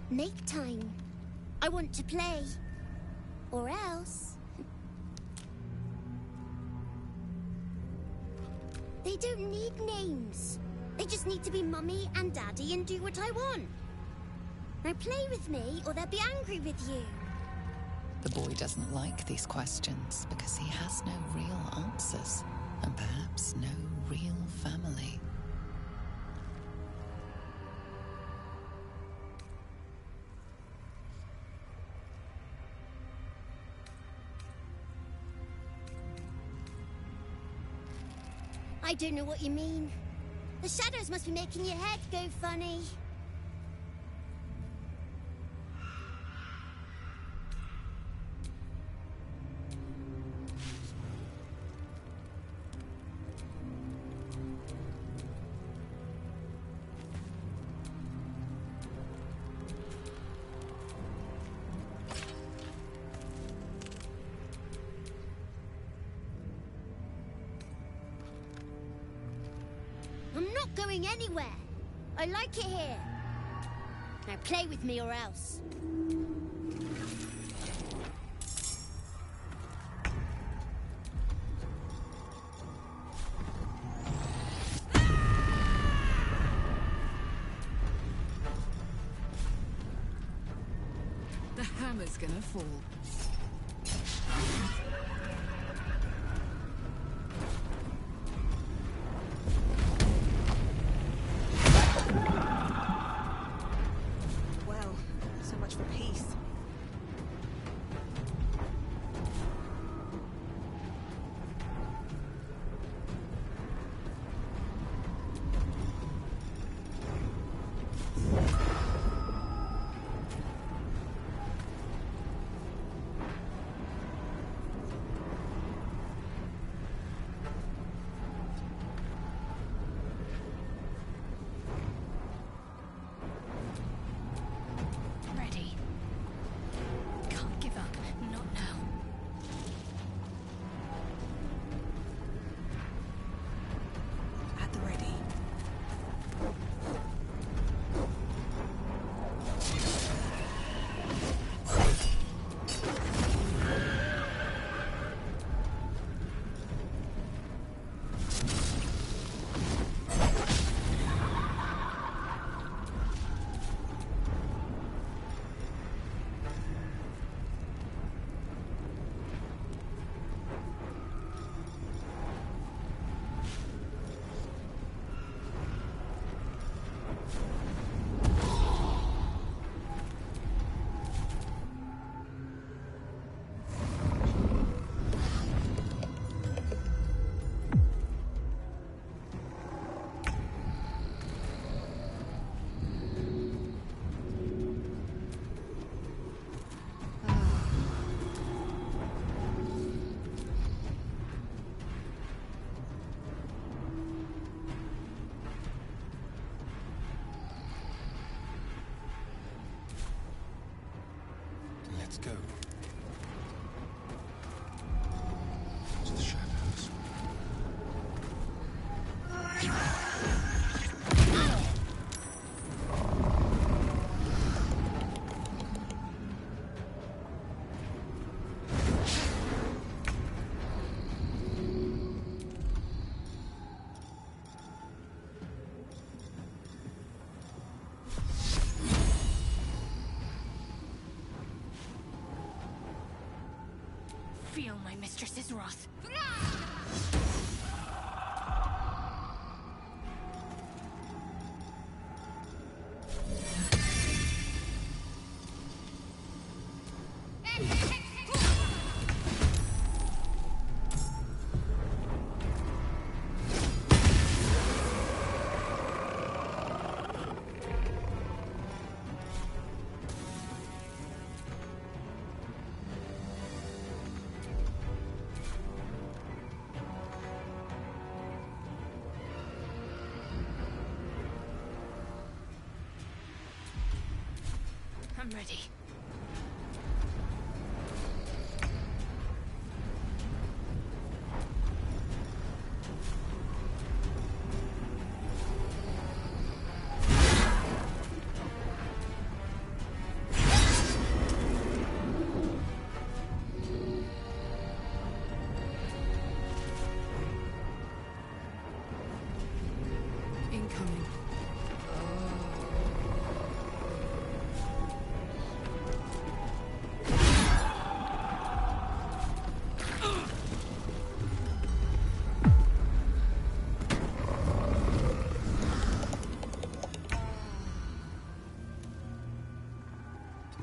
Make time. I want to play. Or else... They don't need names. They just need to be Mummy and Daddy and do what I want. Now play with me or they'll be angry with you. The boy doesn't like these questions because he has no real answers and perhaps no real family. I don't know what you mean. The shadows must be making your head go funny. I'm not going anywhere. I like it here. Now play with me or else. The hammer's gonna fall. Let's go. To the shadows. Feel my mistress's wrath. I'm ready. coming.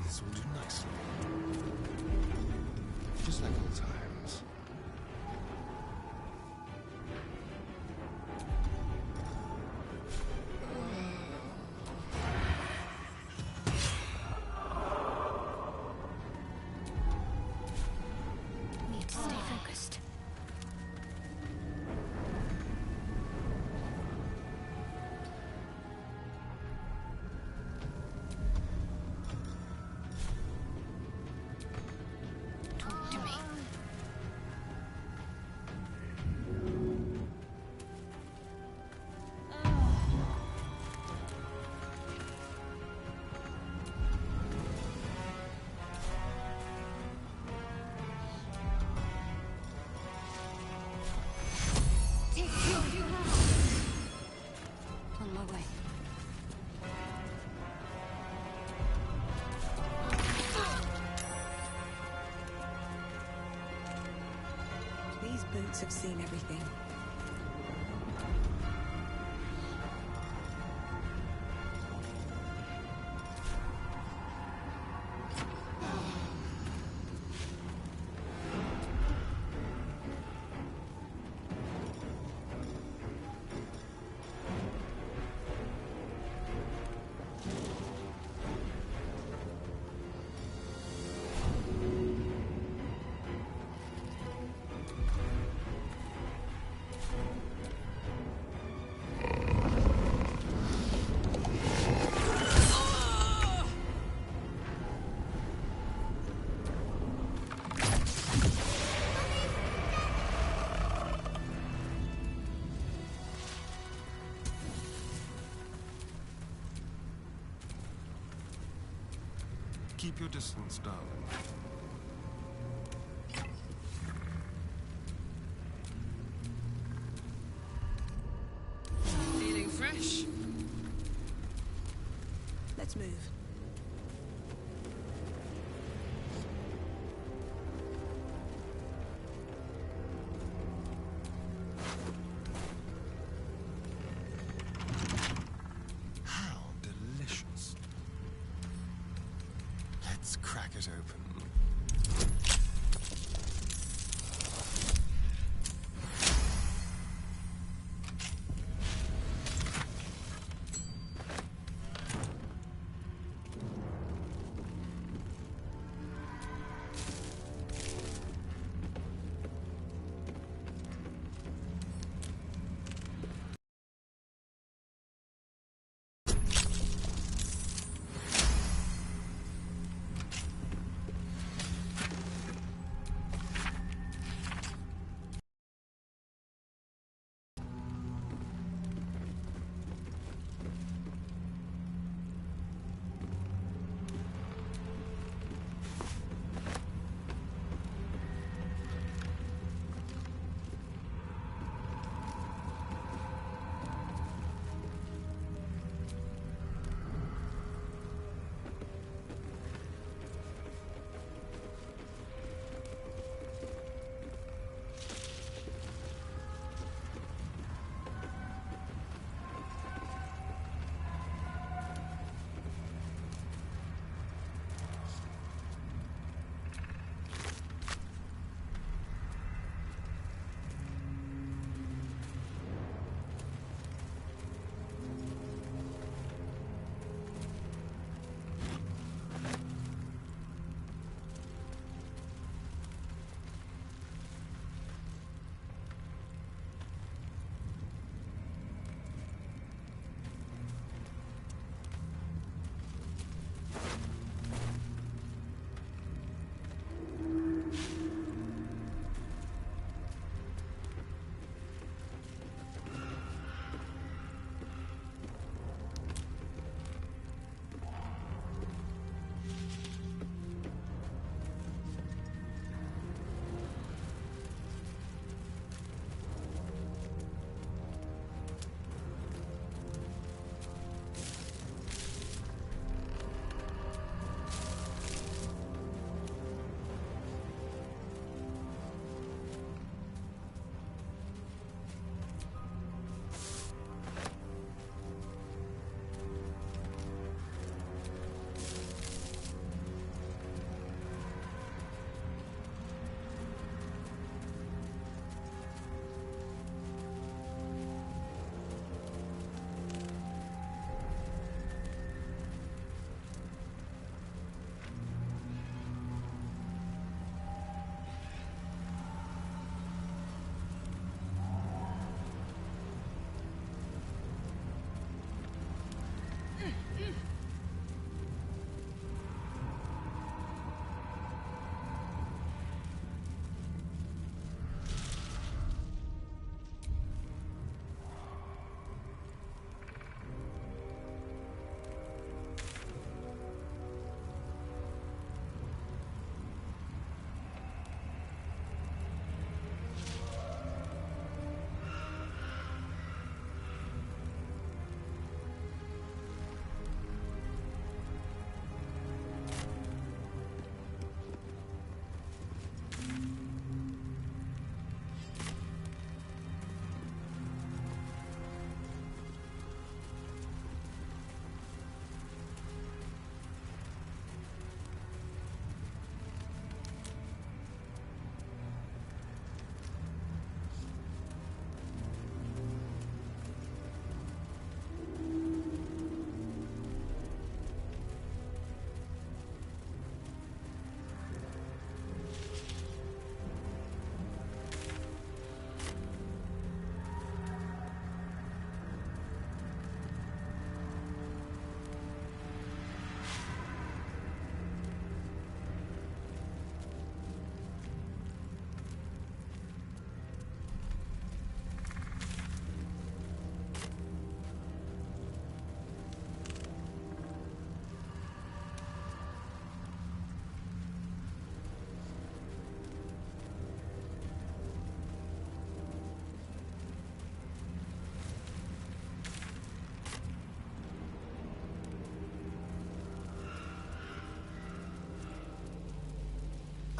This will do nicely. Just like old times. Need to stay focused. Talk to me. Take what you have. On my way. These boots have seen everything. Keep your distance, darling. Feeling fresh? Let's move. How delicious. Let's crack it open.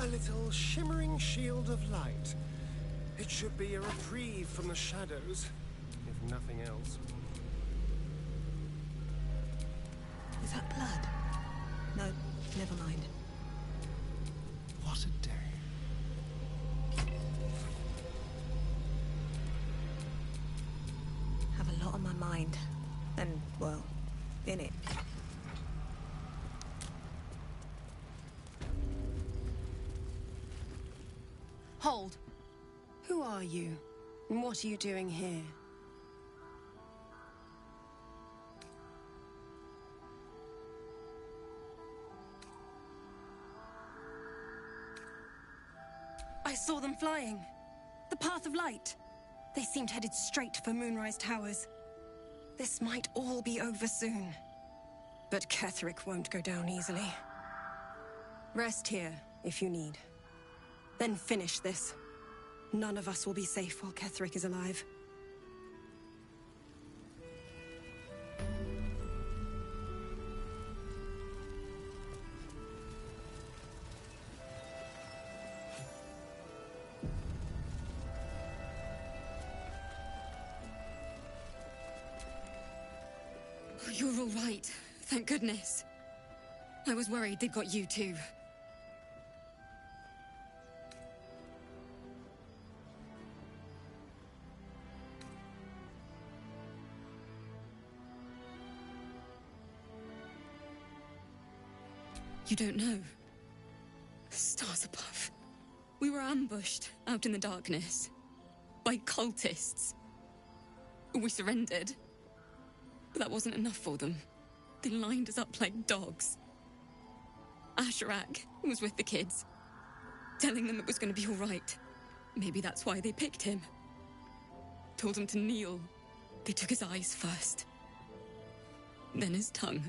A little shimmering shield of light. It should be a reprieve from the shadows, if nothing else. Is that blood? No, never mind. What a day. Have a lot on my mind. And, well, in it. Hold. Who are you? And what are you doing here? I saw them flying. The path of light. They seemed headed straight for Moonrise Towers. This might all be over soon. But Ketherick won't go down easily. Rest here, if you need. Then finish this. None of us will be safe while Ketherick is alive. Oh, you're all right. Thank goodness. I was worried they'd got you too. You don't know. Stars above. We were ambushed out in the darkness by cultists. We surrendered. But that wasn't enough for them. They lined us up like dogs. Asherak was with the kids, telling them it was going to be all right. Maybe that's why they picked him. Told him to kneel. They took his eyes first. Then his tongue.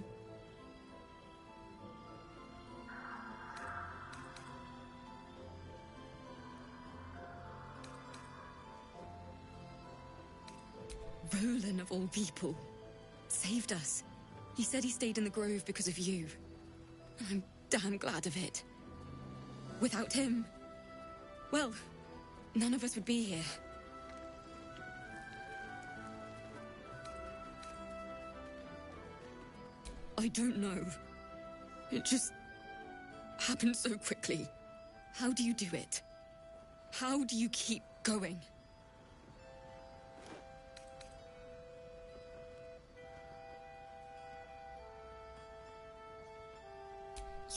Roland, of all people, saved us. He said he stayed in the grove because of you. And I'm damn glad of it. Without him, well, none of us would be here. I don't know. It just happened so quickly. How do you do it? How do you keep going?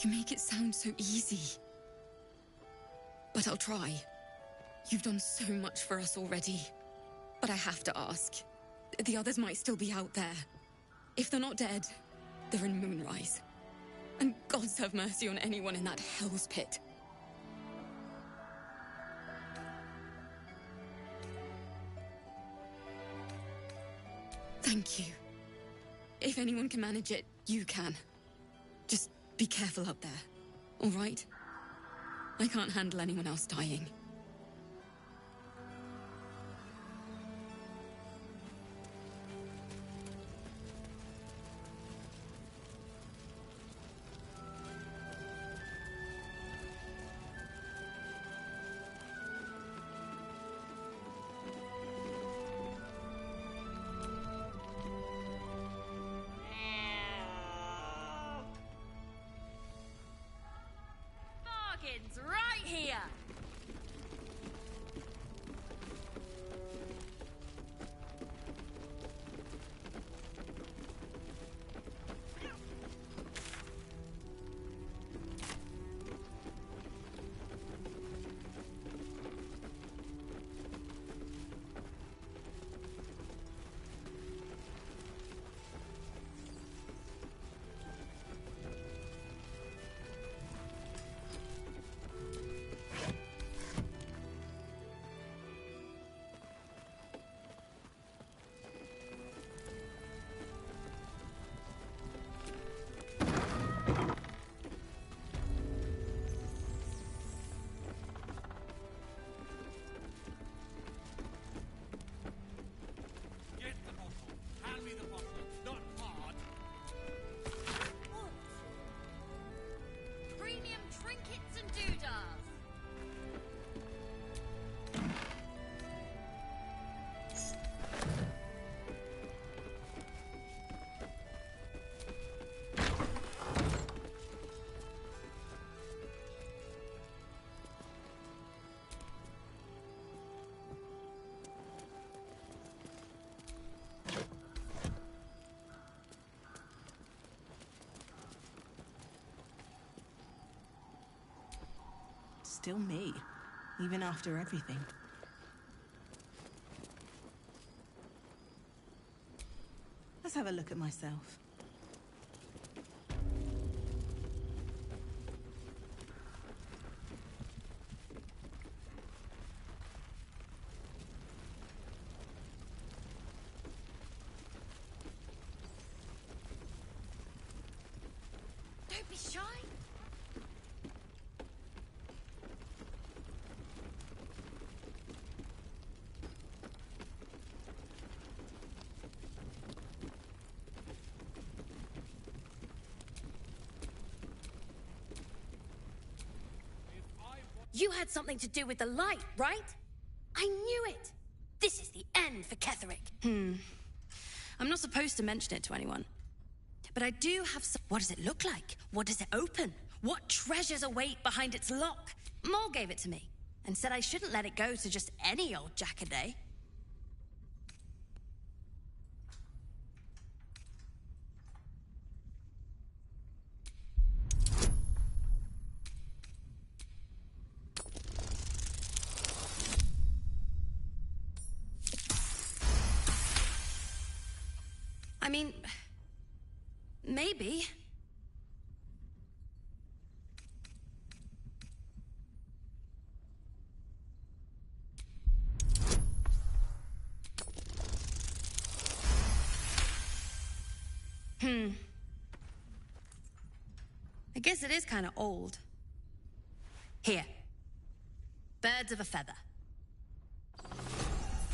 You make it sound so easy. But I'll try. You've done so much for us already. But I have to ask. The others might still be out there. If they're not dead, they're in Moonrise. And gods have mercy on anyone in that hell's pit. Thank you. If anyone can manage it, you can. Just be careful out there, all right? I can't handle anyone else dying. Right here! still me, even after everything. Let's have a look at myself. Don't be shy. You had something to do with the light, right? I knew it. This is the end for Ketherick. I'm not supposed to mention it to anyone. But I do have some... What does it look like? What does it open? What treasures await behind its lock? Maul gave it to me and said I shouldn't let it go to just any old jackaday. I mean, maybe. I guess it is kind of old. Here. Birds of a feather.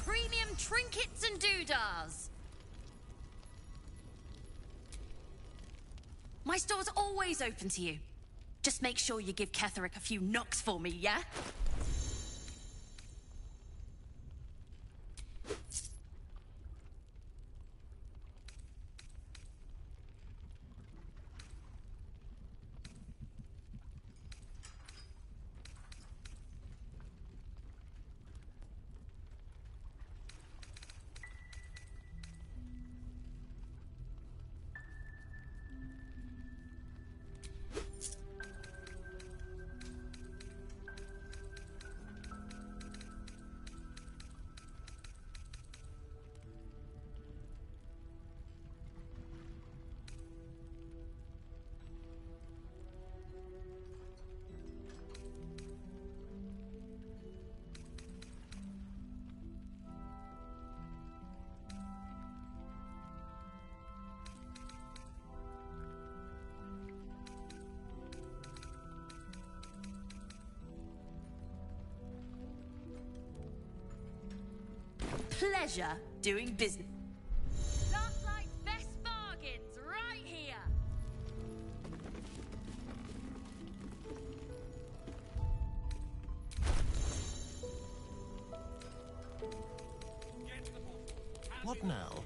Premium trinkets and doodahs. My store's always open to you. Just make sure you give Ketherick a few knocks for me, yeah? Pleasure doing business. Darklight's best bargains right here. What now?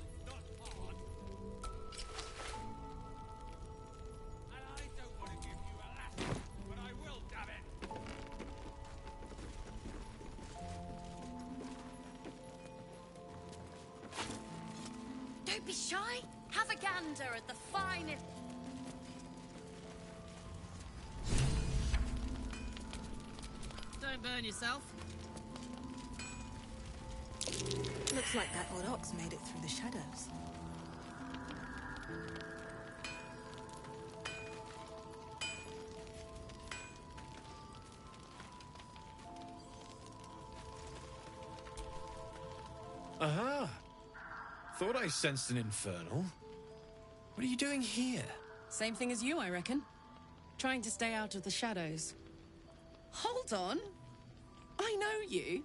Don't be shy. Have a gander at the finest. Don't burn yourself. Looks like that old ox made it through the shadows. Aha! Thought I sensed an infernal. What are you doing here? Same thing as you, I reckon. Trying to stay out of the shadows. Hold on. I know you.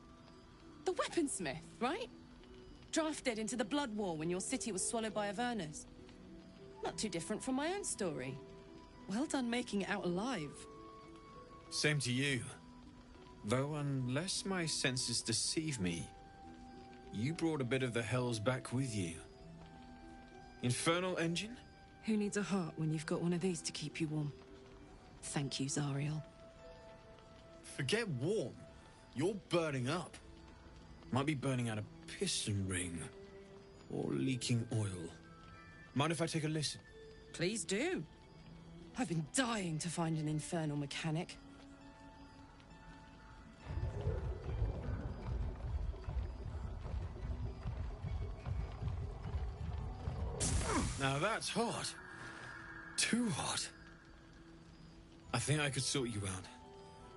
The weaponsmith, right? Drafted into the Blood War when your city was swallowed by Avernus. Not too different from my own story. Well done making it out alive. Same to you. Though unless my senses deceive me, you brought a bit of the hells back with you. Infernal engine? Who needs a heart when you've got one of these to keep you warm? Thank you, Zariel. Forget warm. You're burning up. Might be burning out a piston ring. Or leaking oil. Mind if I take a listen? Please do. I've been dying to find an infernal mechanic. Now that's hot. Too hot. I think I could sort you out.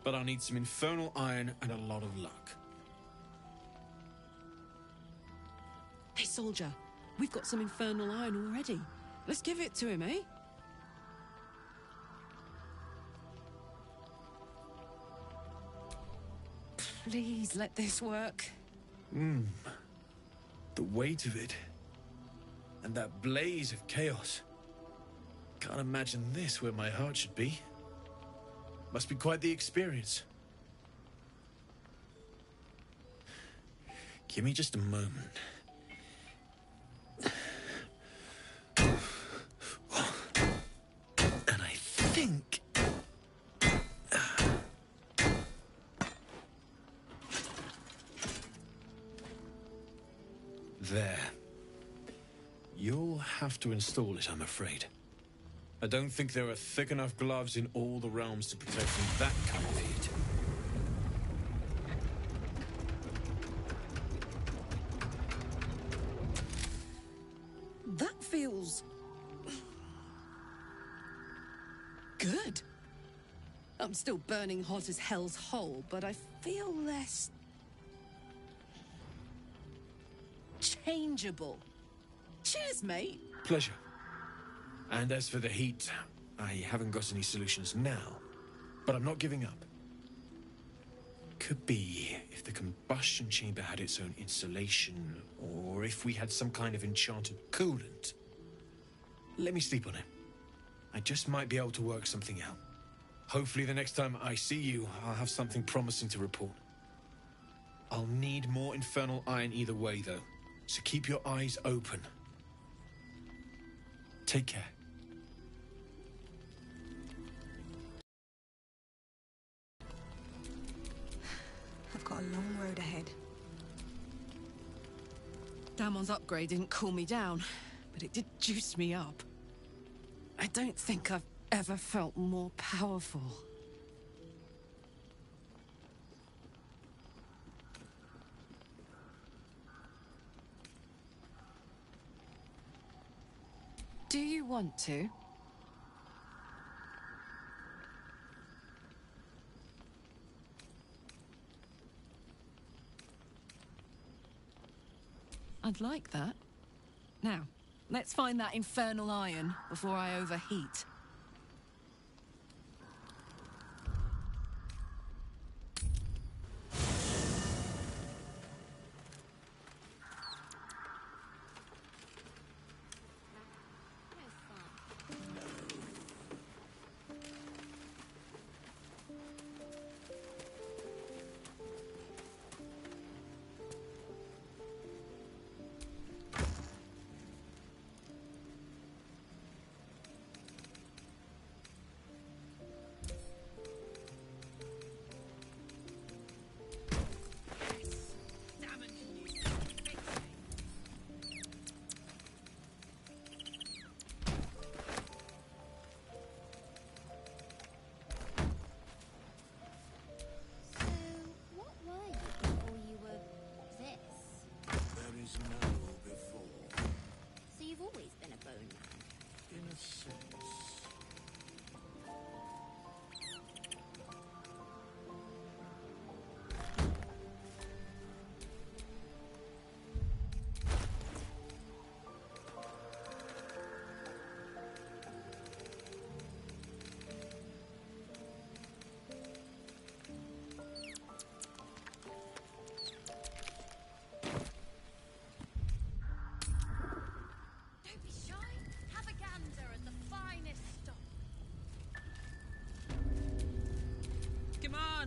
But I'll need some infernal iron and a lot of luck. Hey, soldier. We've got some infernal iron already. Let's give it to him, eh? Please let this work. The weight of it. And that blaze of chaos. Can't imagine this where my heart should be. Must be quite the experience. Give me just a moment. And I think... There. You'll have to install it, I'm afraid. I don't think there are thick enough gloves in all the realms to protect from that kind of heat. That feels... good. I'm still burning hot as hell's hole, but I feel less... changeable. Cheers, mate. Pleasure. And as for the heat, I haven't got any solutions now, but I'm not giving up. Could be if the combustion chamber had its own insulation, or if we had some kind of enchanted coolant. Let me sleep on it. I just might be able to work something out. Hopefully the next time I see you, I'll have something promising to report. I'll need more infernal iron either way, though, so keep your eyes open. Take care. I've got a long road ahead. Damon's upgrade didn't cool me down, but it did juice me up. I don't think I've ever felt more powerful. Do you want to? I'd like that. Now, let's find that infernal iron before I overheat.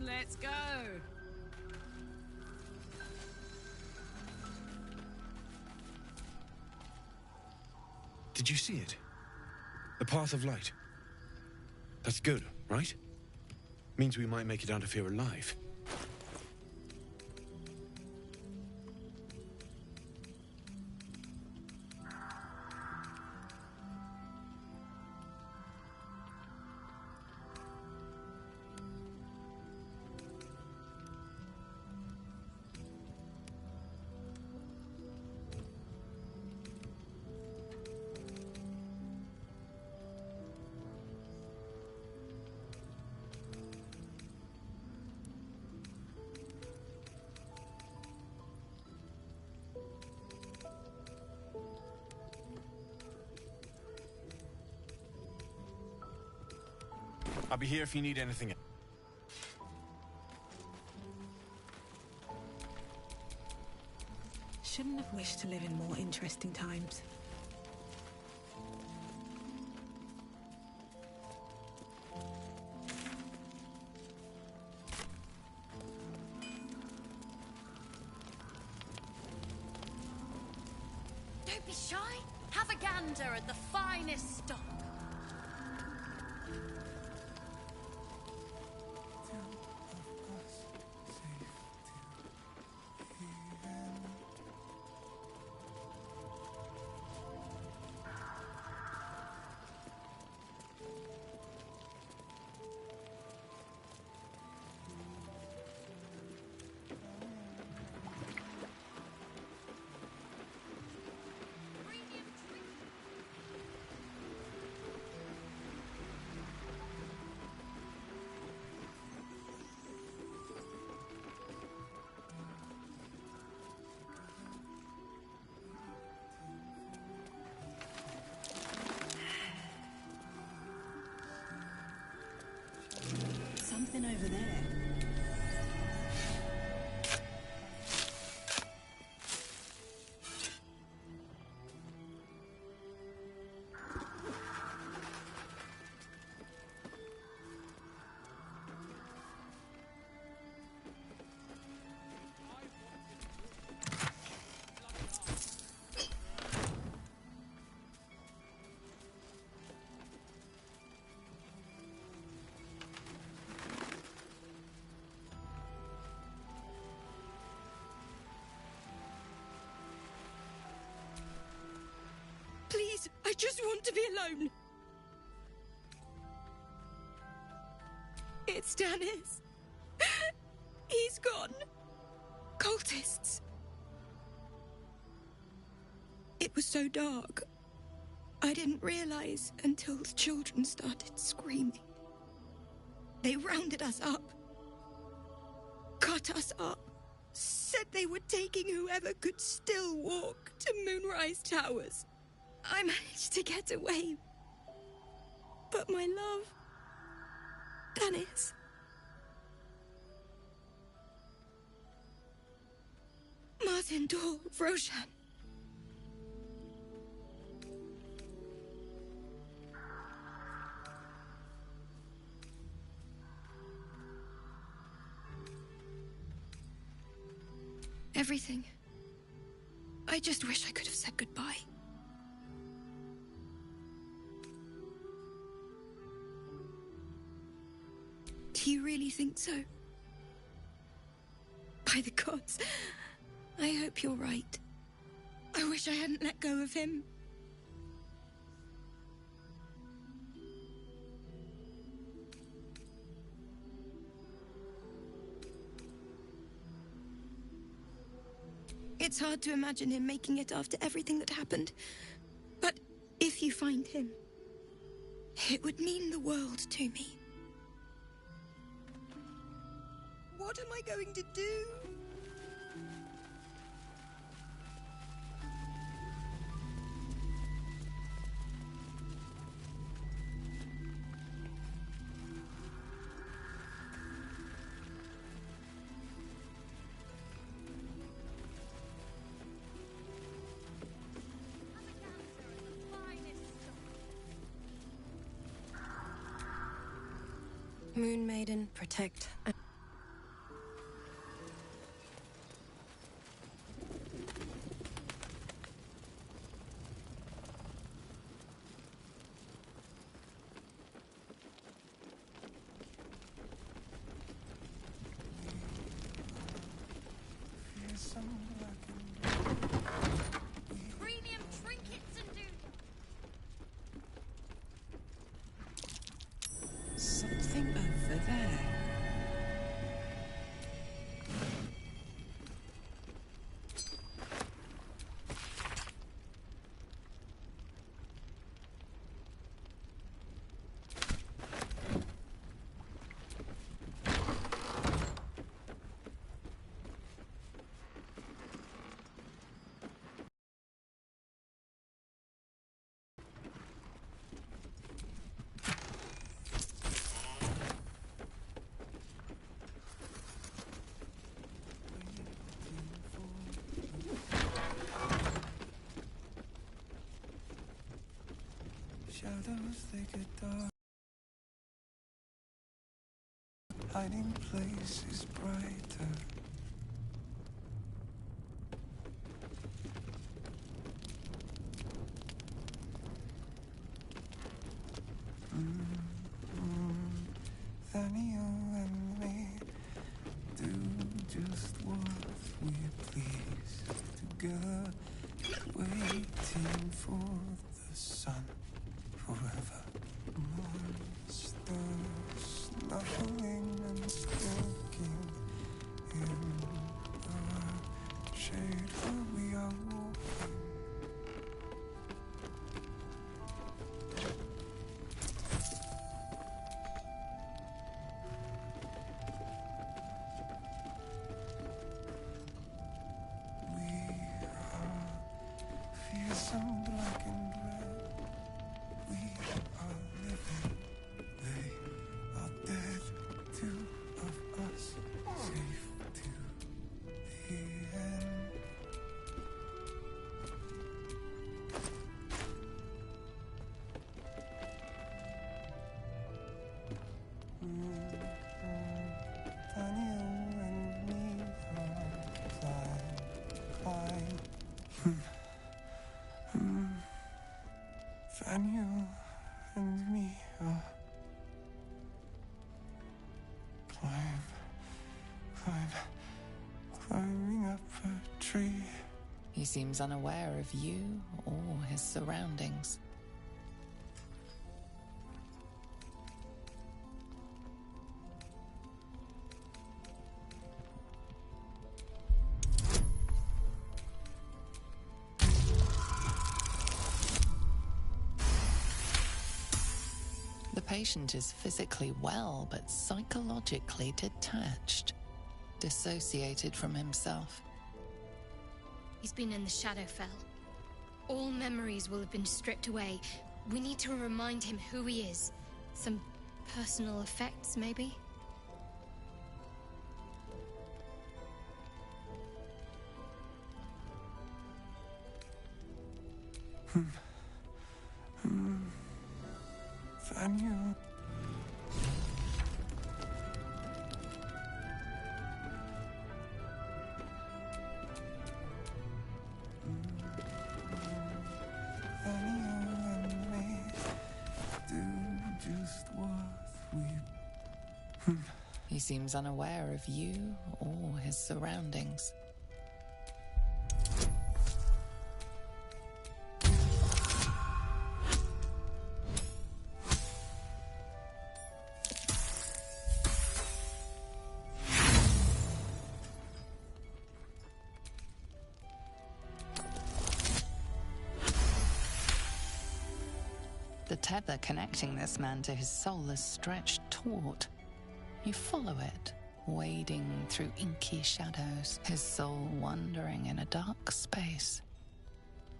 Let's go! Did you see it? The path of light. That's good, right? Means we might make it out of here alive. I'll be here if you need anything. Shouldn't have wished to live in more interesting times. Don't be shy. Have a gander at the finest stock. Something over there. Please, I just want to be alone. It's Dennis. He's gone. Cultists. It was so dark. I didn't realize until the children started screaming. They rounded us up. Cut us up. Said they were taking whoever could still walk to Moonrise Towers. I managed to get away. But my love, Dennis. Martin Dor, Roshan. Everything. I just wish I could have said goodbye. Do you really think so? By the gods, I hope you're right. I wish I hadn't let go of him. It's hard to imagine him making it after everything that happened. But if you find him, it would mean the world to me. What am I going to do? Moon Maiden, protect. Premium trinkets and doodles. Something over there. Shadows, they get dark. Hiding place is brighter. Daniel and me do just what we please together, waiting for the sun forever. Monsters snuffling and stalking in our shade where we are walking. Fearsome black and red. We are living. They are dead. Two of us safe to the end. Daniel and me are climb. Daniel and me are climbing up a tree. He seems unaware of you or his surroundings. The patient is physically well, but psychologically detached, dissociated from himself. He's been in the Shadowfell. All memories will have been stripped away. We need to remind him who he is. Some personal effects, maybe? Daniel. Daniel and me do just what we. He seems unaware of you or his surroundings. The tether connecting this man to his soul is stretched taut. You follow it, wading through inky shadows, his soul wandering in a dark space.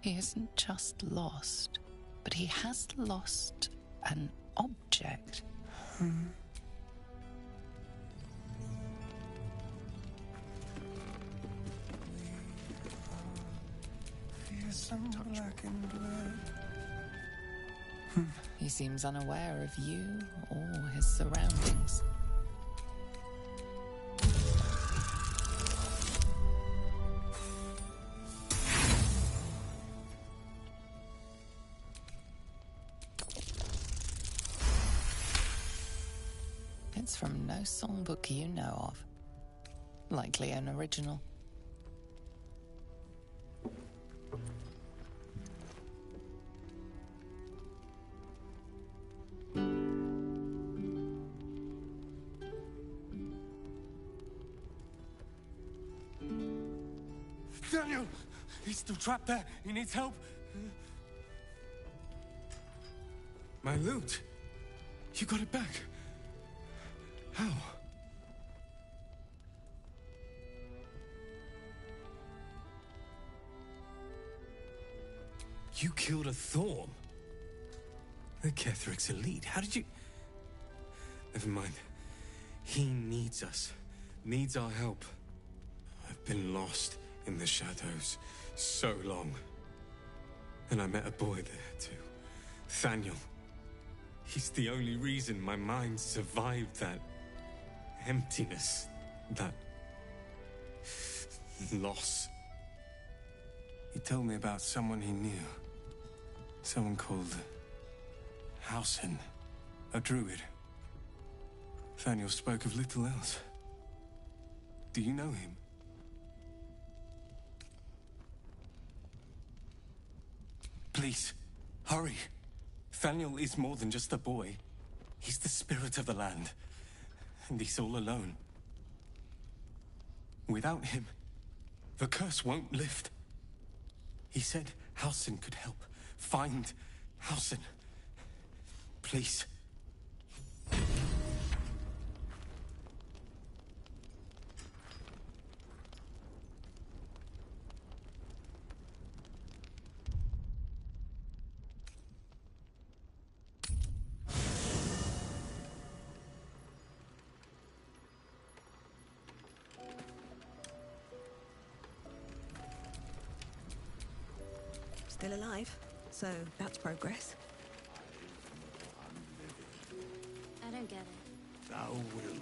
He isn't just lost, but he has lost an object. Fearsome black and red. He seems unaware of you or his surroundings. It's from no songbook you know of. Likely an original. Daniel! He's still trapped there. He needs help. My loot. You got it back. How? You killed a Thorn. The Ketheric's elite. How did you... Never mind. He needs us. Needs our help. I've been lost in the shadows so long. And I met a boy there too. Thaniel. He's the only reason my mind survived that emptiness, that loss. He told me about someone he knew. Someone called Hausen, a druid. Thaniel spoke of little else. Do you know him? Please, hurry. Thaniel is more than just a boy. He's the spirit of the land. And he's all alone. Without him, the curse won't lift. He said Hausen could help. Find Hausen. Please. Still alive, so that's progress. I don't get it. Thou wilt.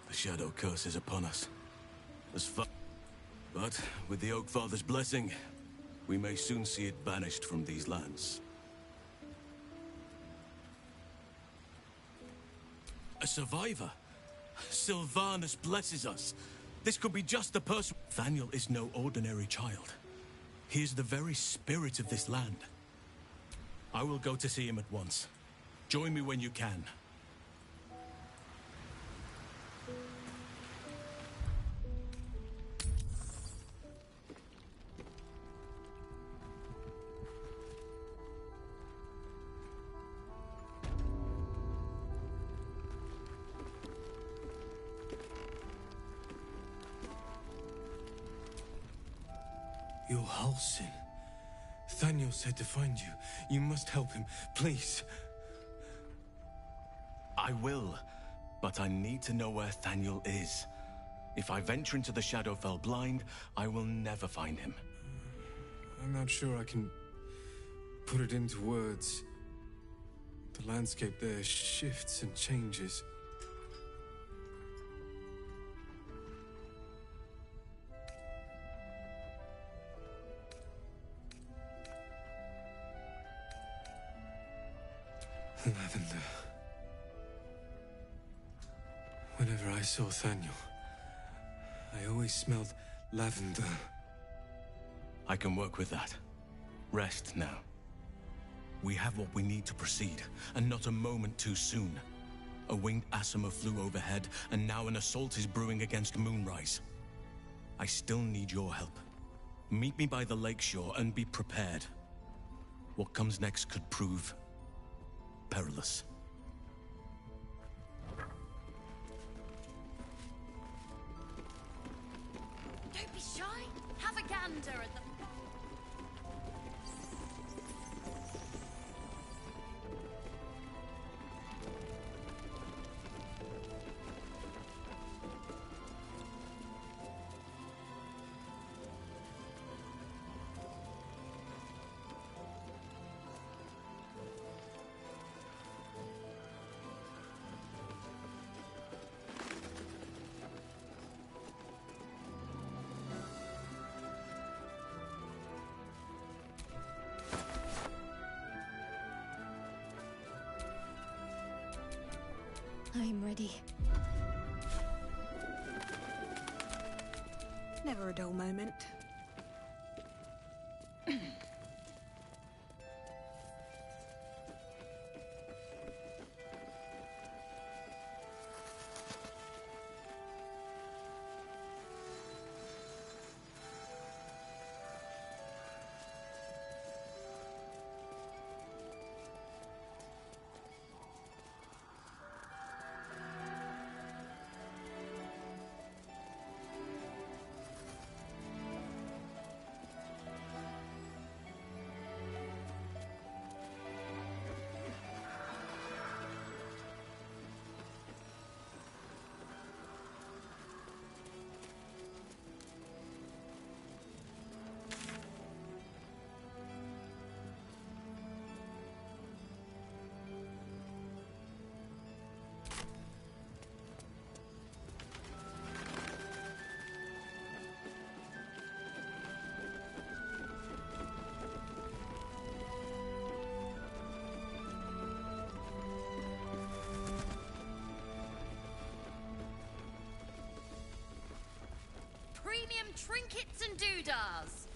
The shadow curse is upon us. But with the Oak Father's blessing, we may soon see it banished from these lands. A survivor? Sylvanus blesses us. This could be just the person. Thaniel is no ordinary child. He is the very spirit of this land. I will go to see him at once. Join me when you can. You're Halsin. Thaniel said to find you. You must help him, please. I will, but I need to know where Thaniel is. If I venture into the Shadowfell blind, I will never find him. I'm not sure I can put it into words. The landscape there shifts and changes. Lavender. Whenever I saw Thaniel, I always smelled lavender. I can work with that. Rest now. We have what we need to proceed, and not a moment too soon. A winged Asima flew overhead, and now an assault is brewing against Moonrise. I still need your help. Meet me by the lakeshore and be prepared. What comes next could prove perilous. Don't be shy. Have a gander at the... I'm ready. Never a dull moment. Premium trinkets and doodahs.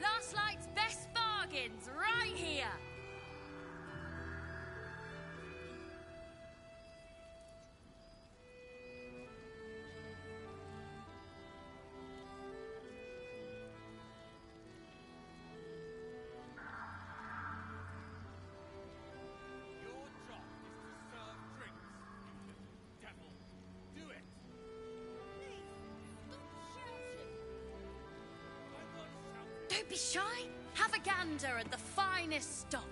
Last Light's best bargains right here. Your job is to serve drinks, you devil. Do it. Don't be shy. Have a gander at the finest stock.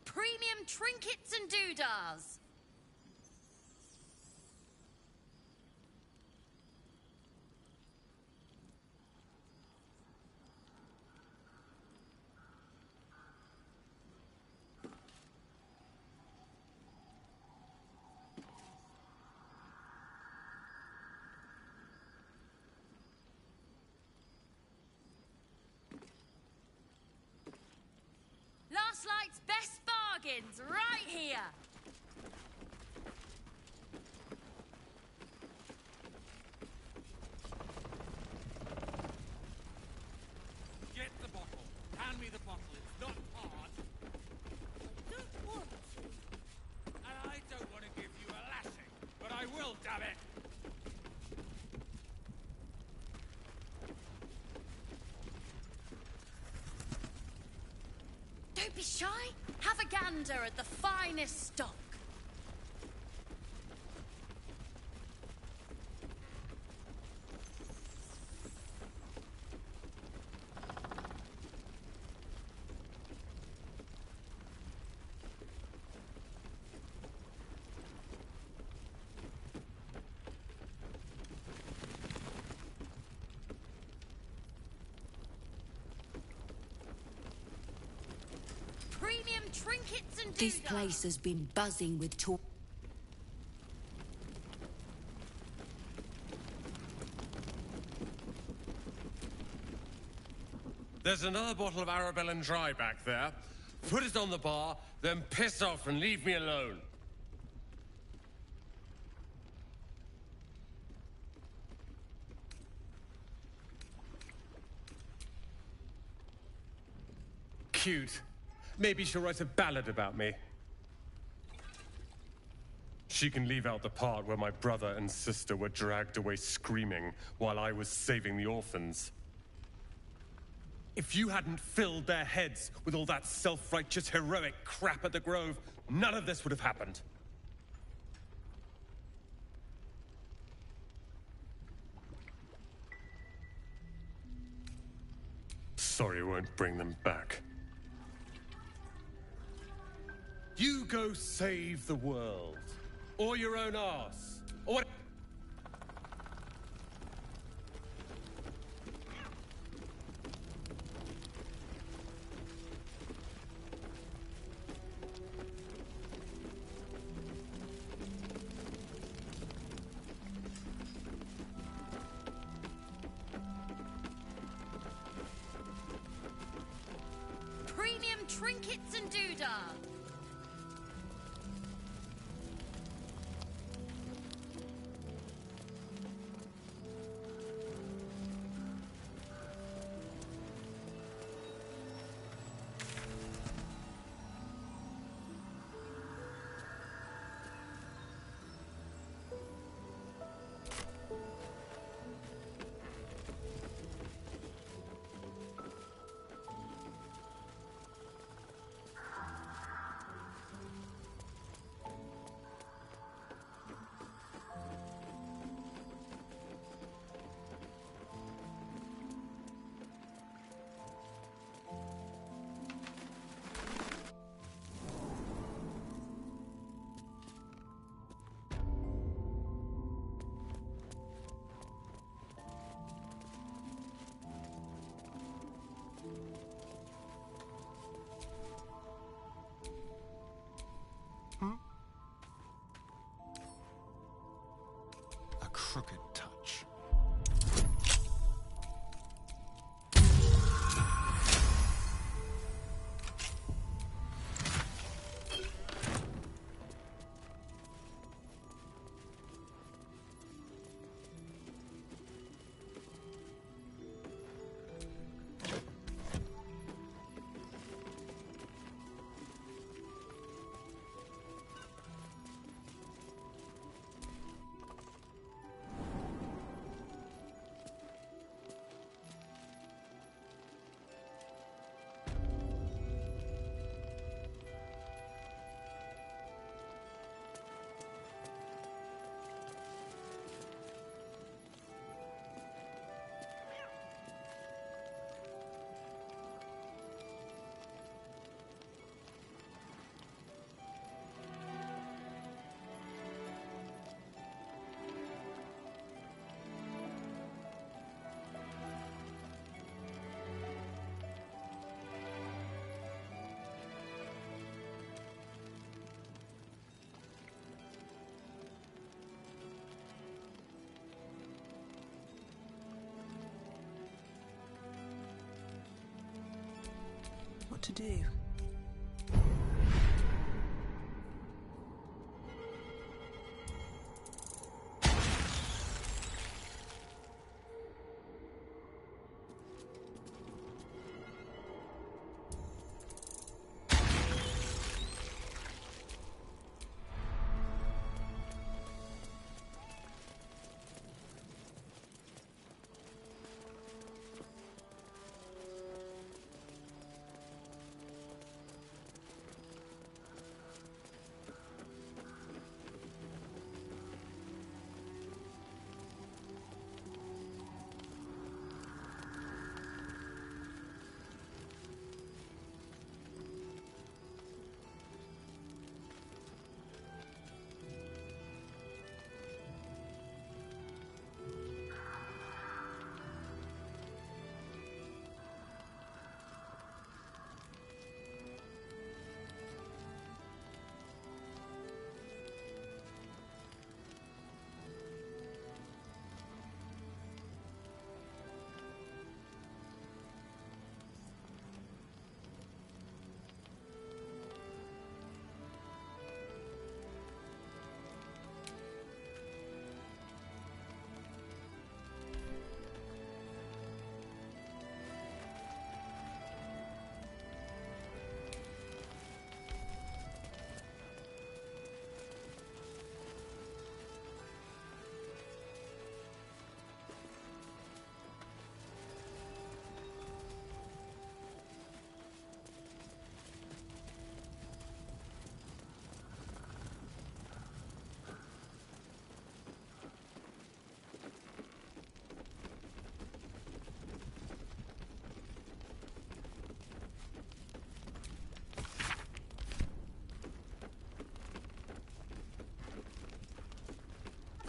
Premium trinkets and doodahs. Last Light's best bargains right here. Get the bottle. Hand me the bottle. It's not hard. I don't want to. And I don't want to give you a lashing, but I will, damn it. Don't be shy. Have a gander at the finest stock. Premium trinkets and This doodahs. place has been buzzing with talk. There's another bottle of Arabellan Dry back there. Put it on the bar, then piss off and leave me alone. Cute. Maybe she'll write a ballad about me. She can leave out the part where my brother and sister were dragged away screaming while I was saving the orphans. If you hadn't filled their heads with all that self-righteous, heroic crap at the Grove, none of this would have happened. Sorry, won't bring them back. You go save the world. Or your own arse. Or what? Premium trinkets and doodahs. crooked touch. What to do?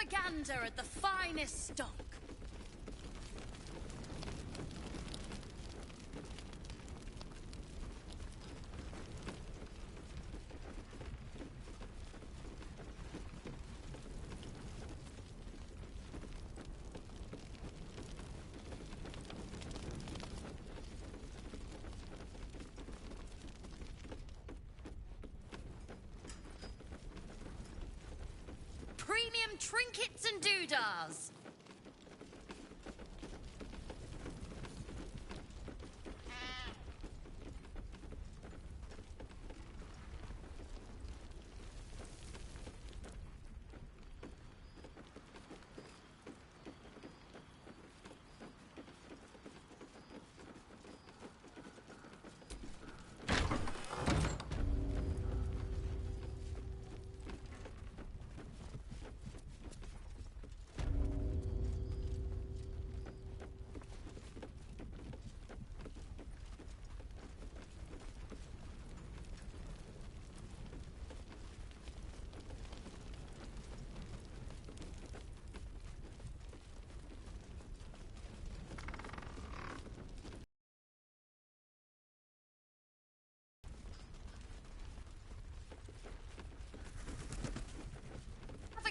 Gander at the finest stock. Premium trinkets and doodahs.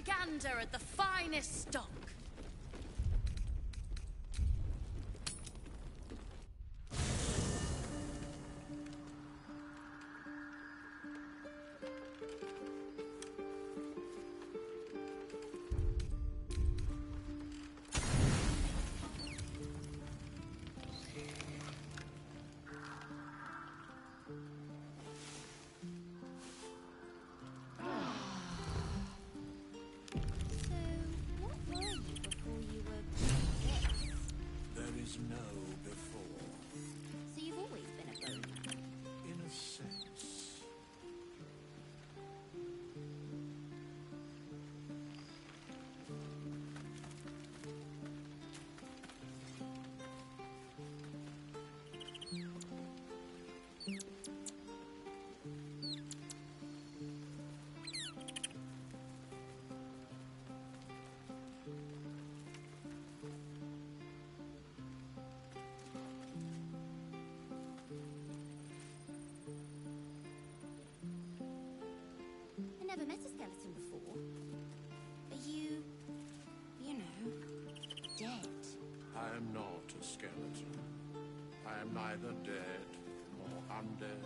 Gander at the finest stock. I never met a skeleton before. Are you know, dead? I am not a skeleton. I am neither dead nor undead,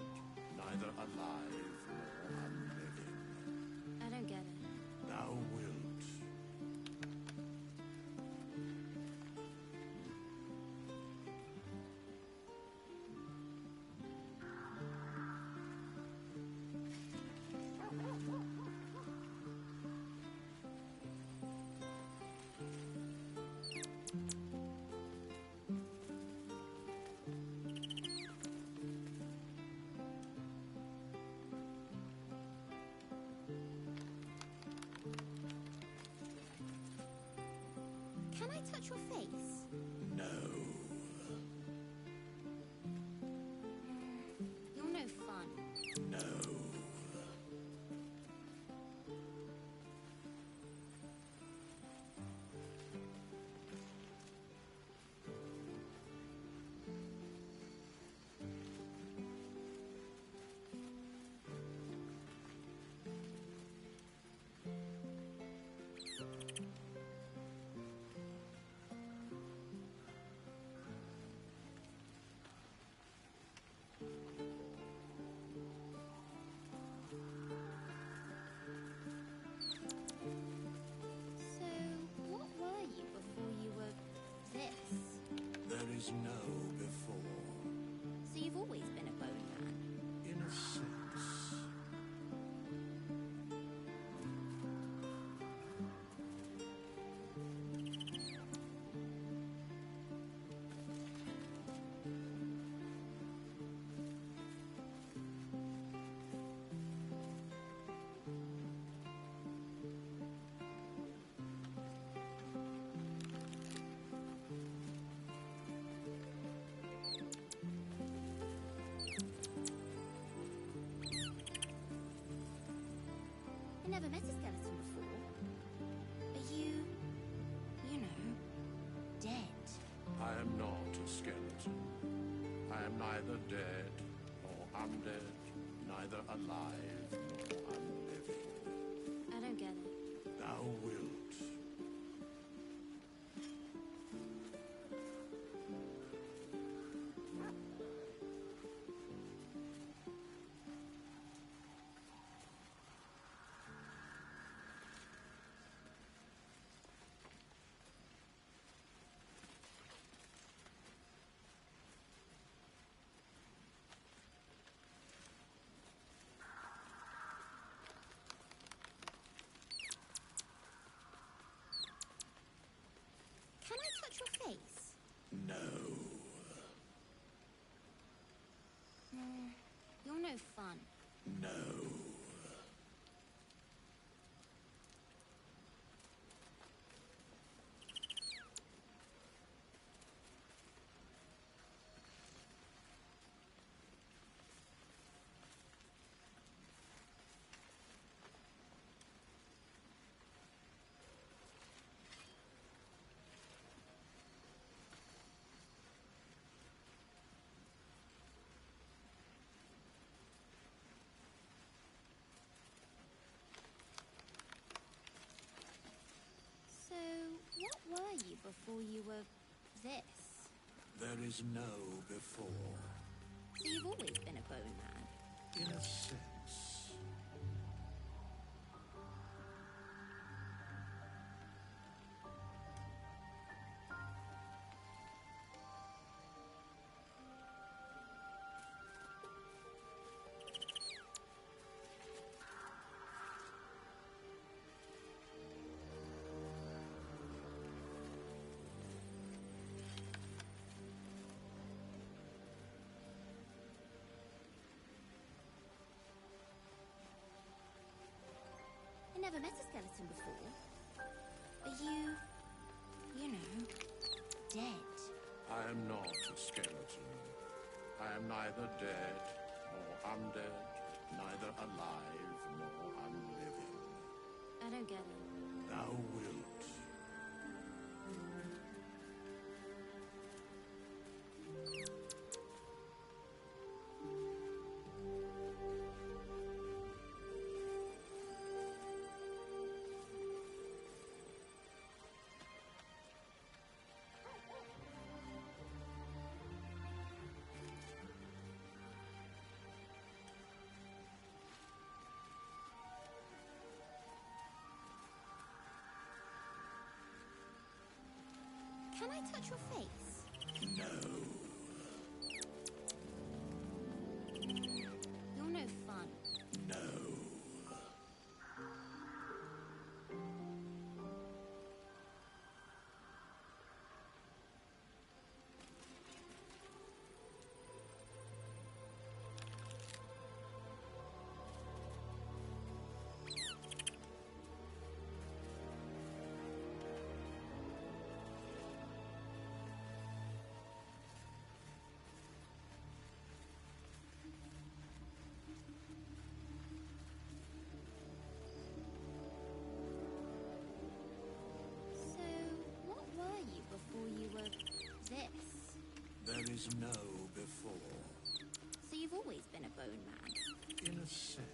neither alive nor unliving. I don't get it. Thou wilt. Can I touch your face? No. You're no fun. No. So, what were you before you were this? There is no before. So you've always been a bone man? In a sense. I never met a skeleton before. Are you know, dead? I am not a skeleton. I am neither dead nor undead, neither alive nor unliving. I don't get it. Thou wilt. Can I touch your face? No. You're no fun. No. So, what were you before you were this? There is no before. So you've always been a bone man? In a sense. I never met a skeleton before. Are you know, dead? I am not a skeleton. I am neither dead nor undead, neither alive nor unliving. I don't get it. Thou wilt. Can I touch your face? No. You're no fun. No. So, what were you before you were this? There is no before. So you've always been a bone man? In a sense.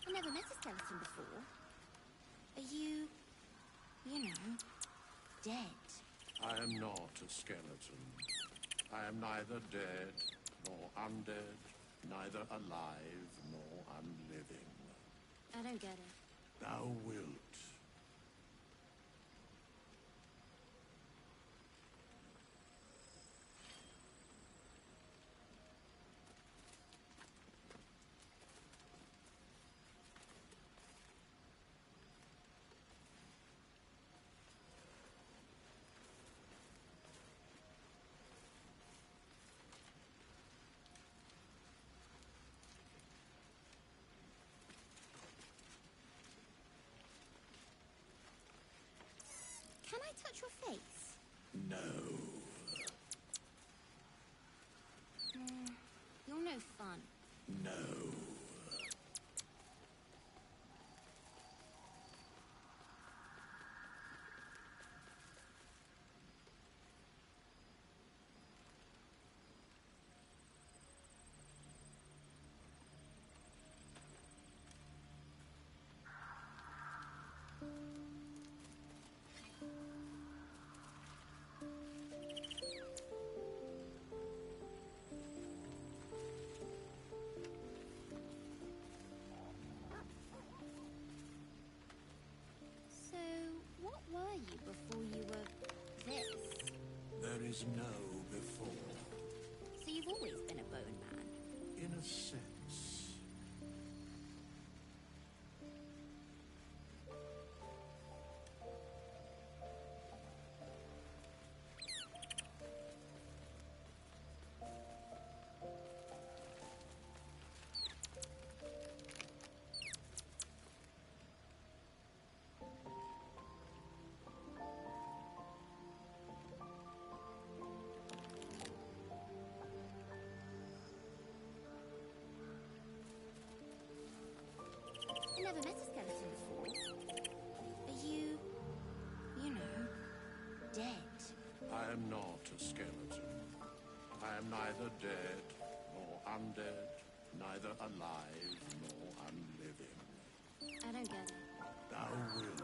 I never met a skeleton before. Are you know, dead? I am not a skeleton. I am neither dead nor undead, neither alive nor unliving. I don't get it. Thou wilt. Can I touch your face? No. You're no fun. No. So, what were you before you were this? There is no before. So you've always been a bone man? In a sense. I never met a skeleton before. Are you know, dead? I am not a skeleton. I am neither dead nor undead, neither alive nor unliving. I don't get it. Thou wilt.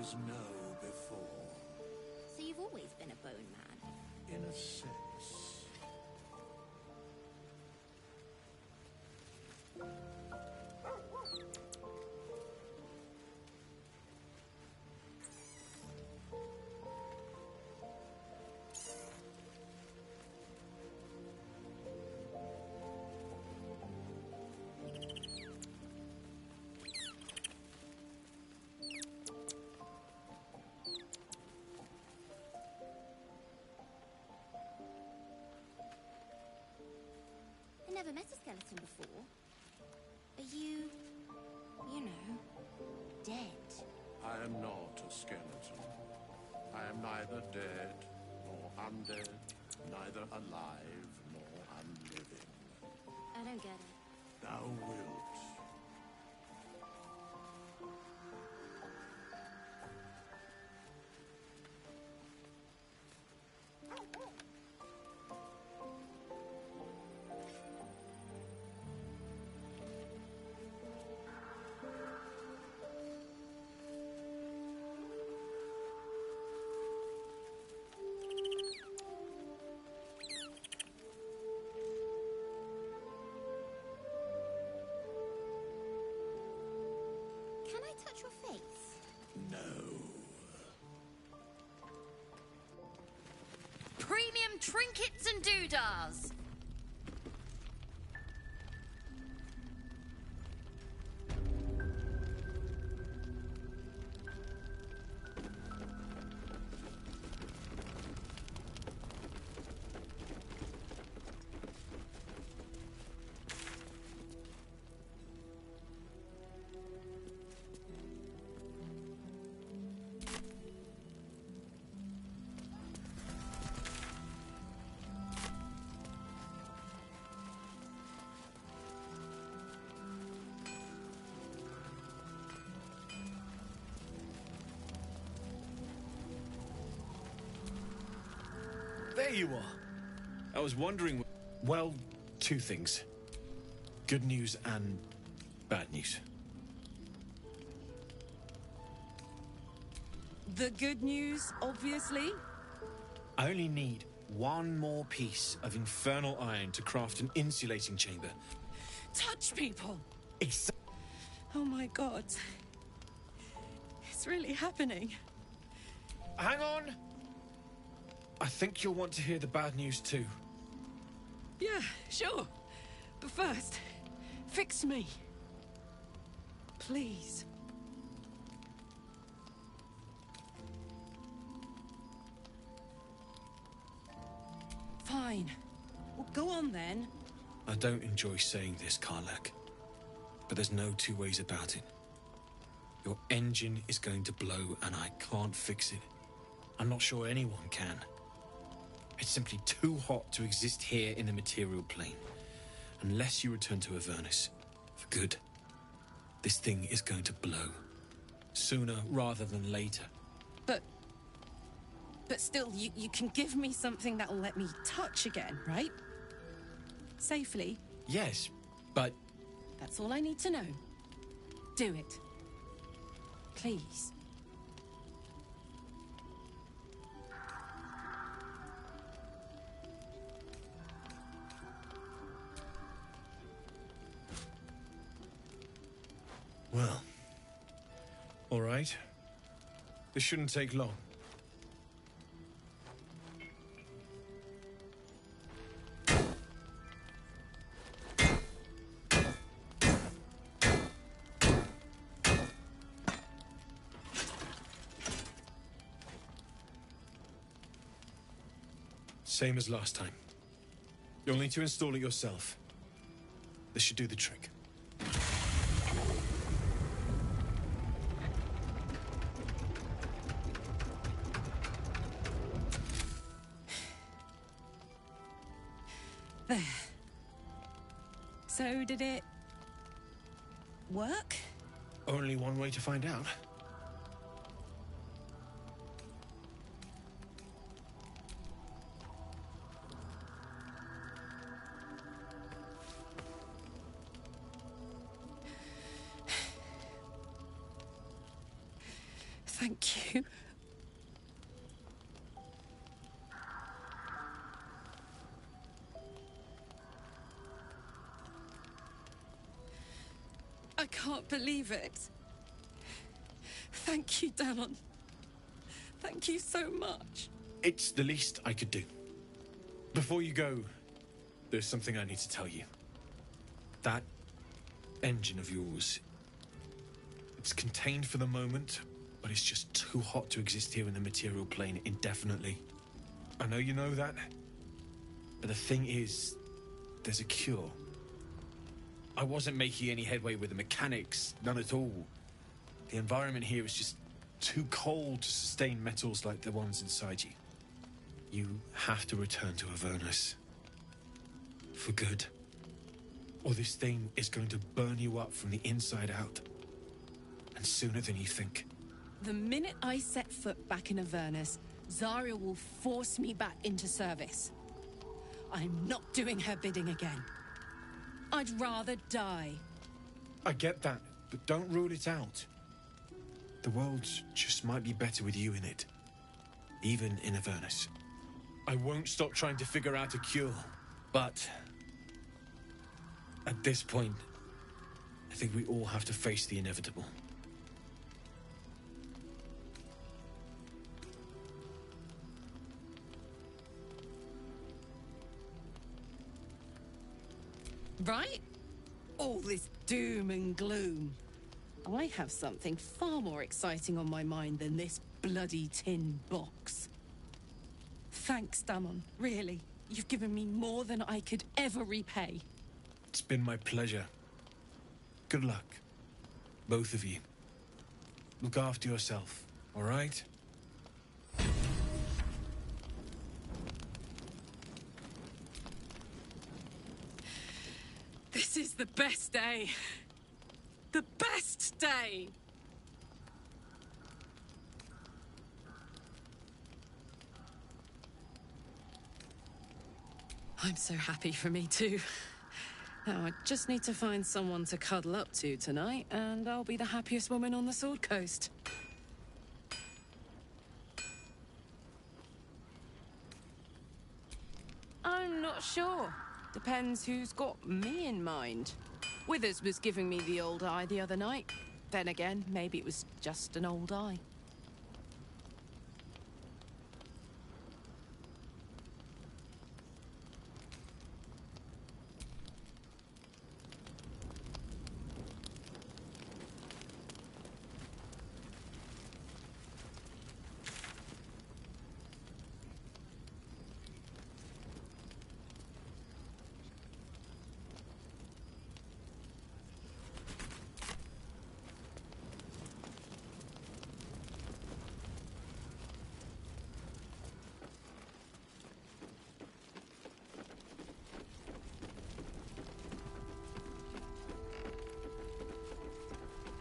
was no before. So you've always been a bone man? In a sense. I never met a skeleton before. Are you know, dead? I am not a skeleton. I am neither dead nor undead, neither alive nor unliving. I don't get it. Thou wilt. Can I touch your face? No. Premium trinkets and doodahs! There you are. I was wondering... Well, two things. Good news and bad news. The good news, obviously. I only need one more piece of infernal iron to craft an insulating chamber. Touch people! Exactly. Oh my god. It's really happening. Hang on! I think you'll want to hear the bad news too. Yeah, sure. But first, fix me. Please. Fine. Well, go on then. I don't enjoy saying this, Karlak, but there's no two ways about it. Your engine is going to blow and I can't fix it. I'm not sure anyone can. It's simply too hot to exist here in the material plane. Unless you return to Avernus, for good, this thing is going to blow. Sooner rather than later. But still, you can give me something that'll let me touch again, right? Safely. Yes, but... That's all I need to know. Do it. Please. Well, all right. This shouldn't take long. Same as last time. You'll need to install it yourself. This should do the trick. There. So, did it... work? Only one way to find out. Thank you. I can't believe it. Thank you, Danon. Thank you so much. It's the least I could do. Before you go, there's something I need to tell you. That engine of yours, it's contained for the moment, but it's just too hot to exist here in the material plane indefinitely. I know you know that, but the thing is, there's a cure. I wasn't making any headway with the mechanics, none at all. The environment here is just too cold to sustain metals like the ones inside you. You have to return to Avernus. For good. Or this thing is going to burn you up from the inside out. And sooner than you think. The minute I set foot back in Avernus, Zarya will force me back into service. I'm not doing her bidding again. I'd rather die. I get that, but don't rule it out. The world just might be better with you in it. Even in Avernus. I won't stop trying to figure out a cure, but at this point, I think we all have to face the inevitable. Right? All this doom and gloom. I have something far more exciting on my mind than this bloody tin box. Thanks, Danon. Really. You've given me more than I could ever repay. It's been my pleasure. Good luck. Both of you. Look after yourself, all right? This is the best day. The best day! I'm so happy for me too. Now I just need to find someone to cuddle up to tonight, and I'll be the happiest woman on the Sword Coast. I'm not sure. Depends who's got me in mind. Withers was giving me the old eye the other night. Then again, maybe it was just an old eye.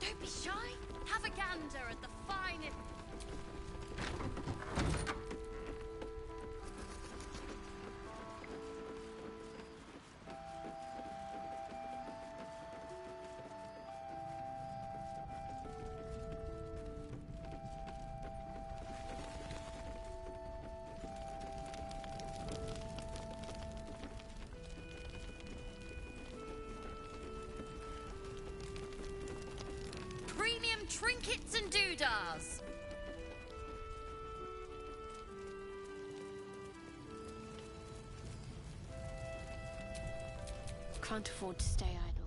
Don't be shy. Have a gander at the finest. Premium trinkets and doodahs. Can't afford to stay idle.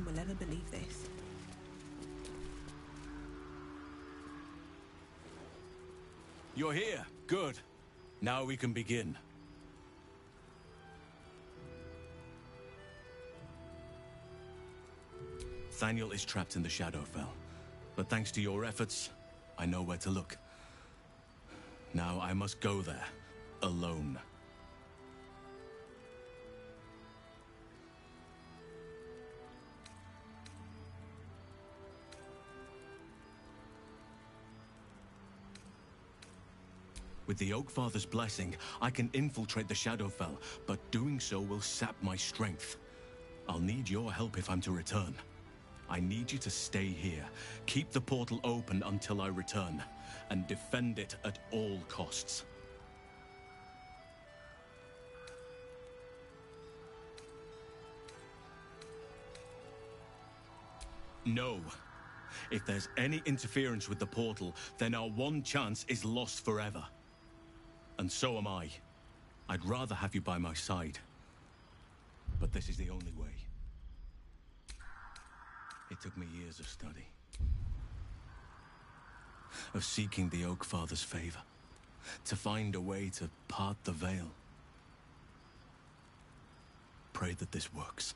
will ever believe this. You're here. Good. Now we can begin. Thaniel is trapped in the Shadowfell, but thanks to your efforts, I know where to look. Now I must go there, alone. With the Oakfather's blessing, I can infiltrate the Shadowfell, but doing so will sap my strength. I'll need your help if I'm to return. I need you to stay here, keep the portal open until I return, and defend it at all costs. No. If there's any interference with the portal, then our one chance is lost forever. And so am I. I'd rather have you by my side. But this is the only way. It took me years of study. Of seeking the Oakfather's favor. To find a way to part the veil. Pray that this works.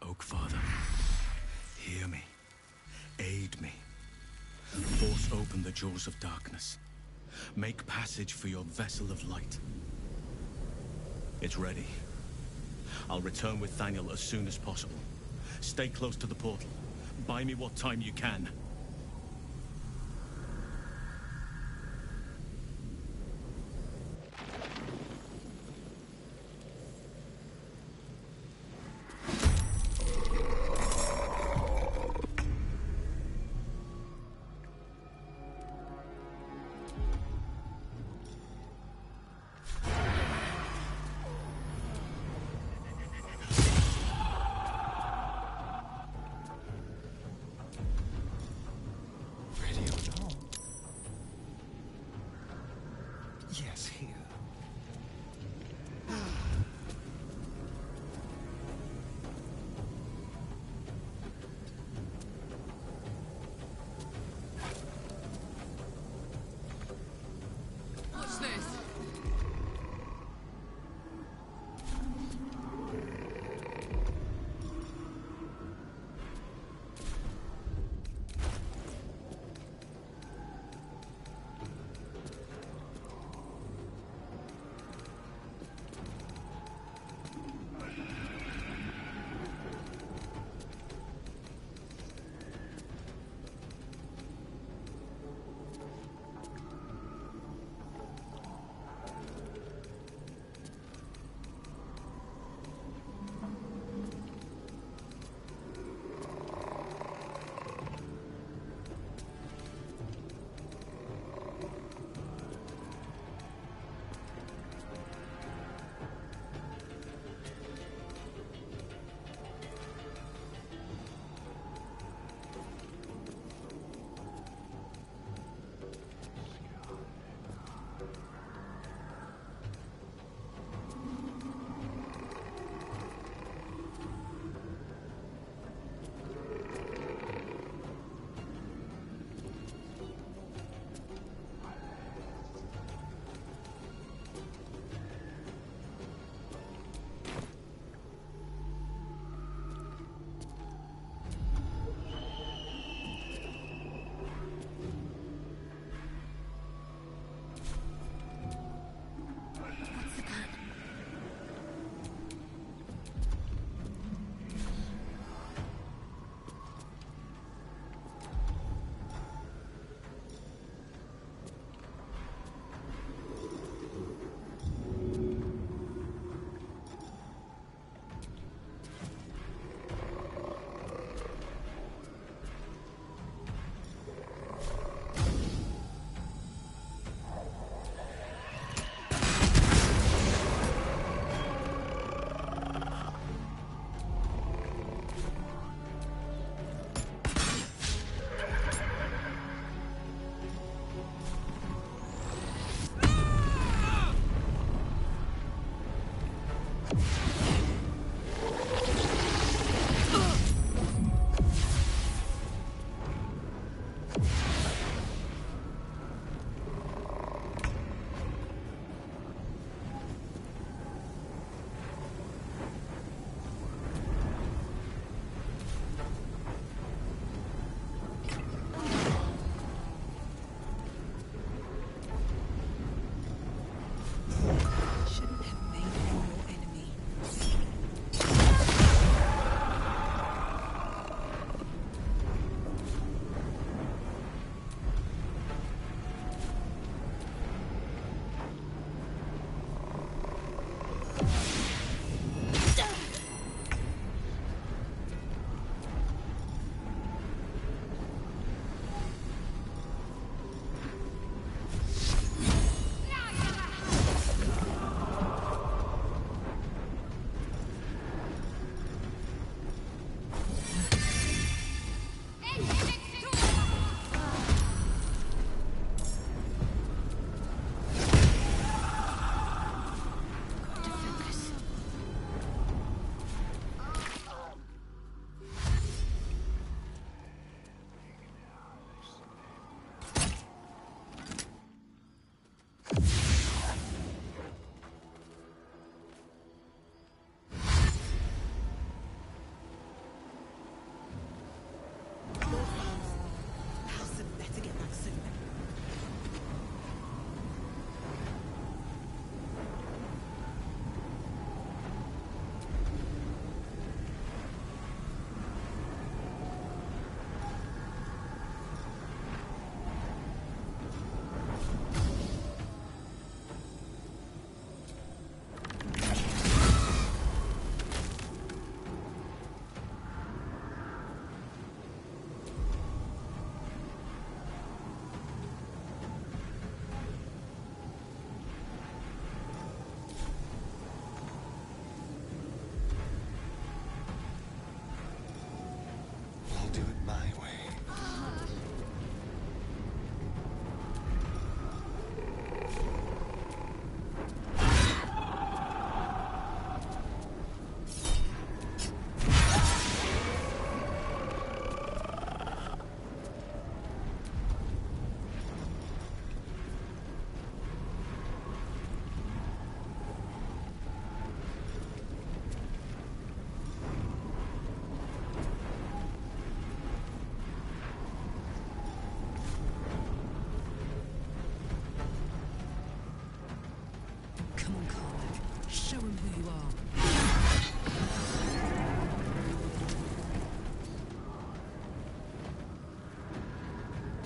Oakfather, hear me. Aid me. Force open the jaws of darkness. Make passage for your vessel of light. It's ready. I'll return with Thaniel as soon as possible. Stay close to the portal. Buy me what time you can.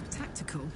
Tactical.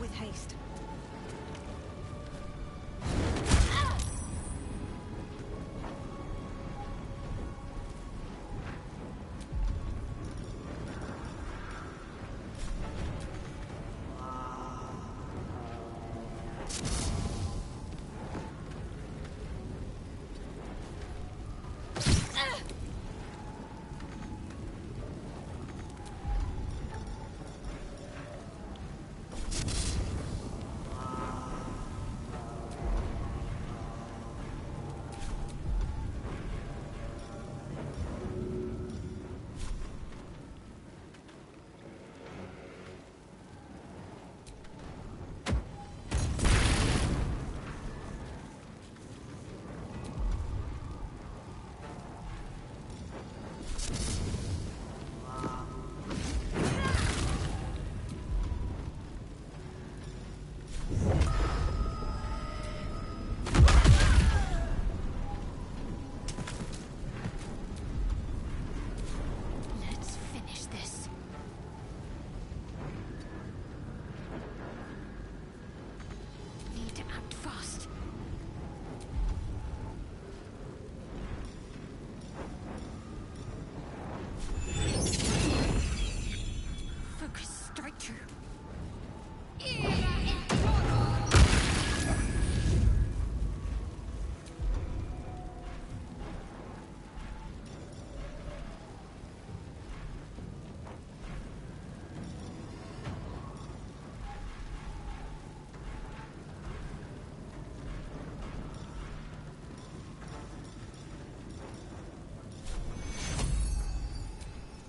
with haste.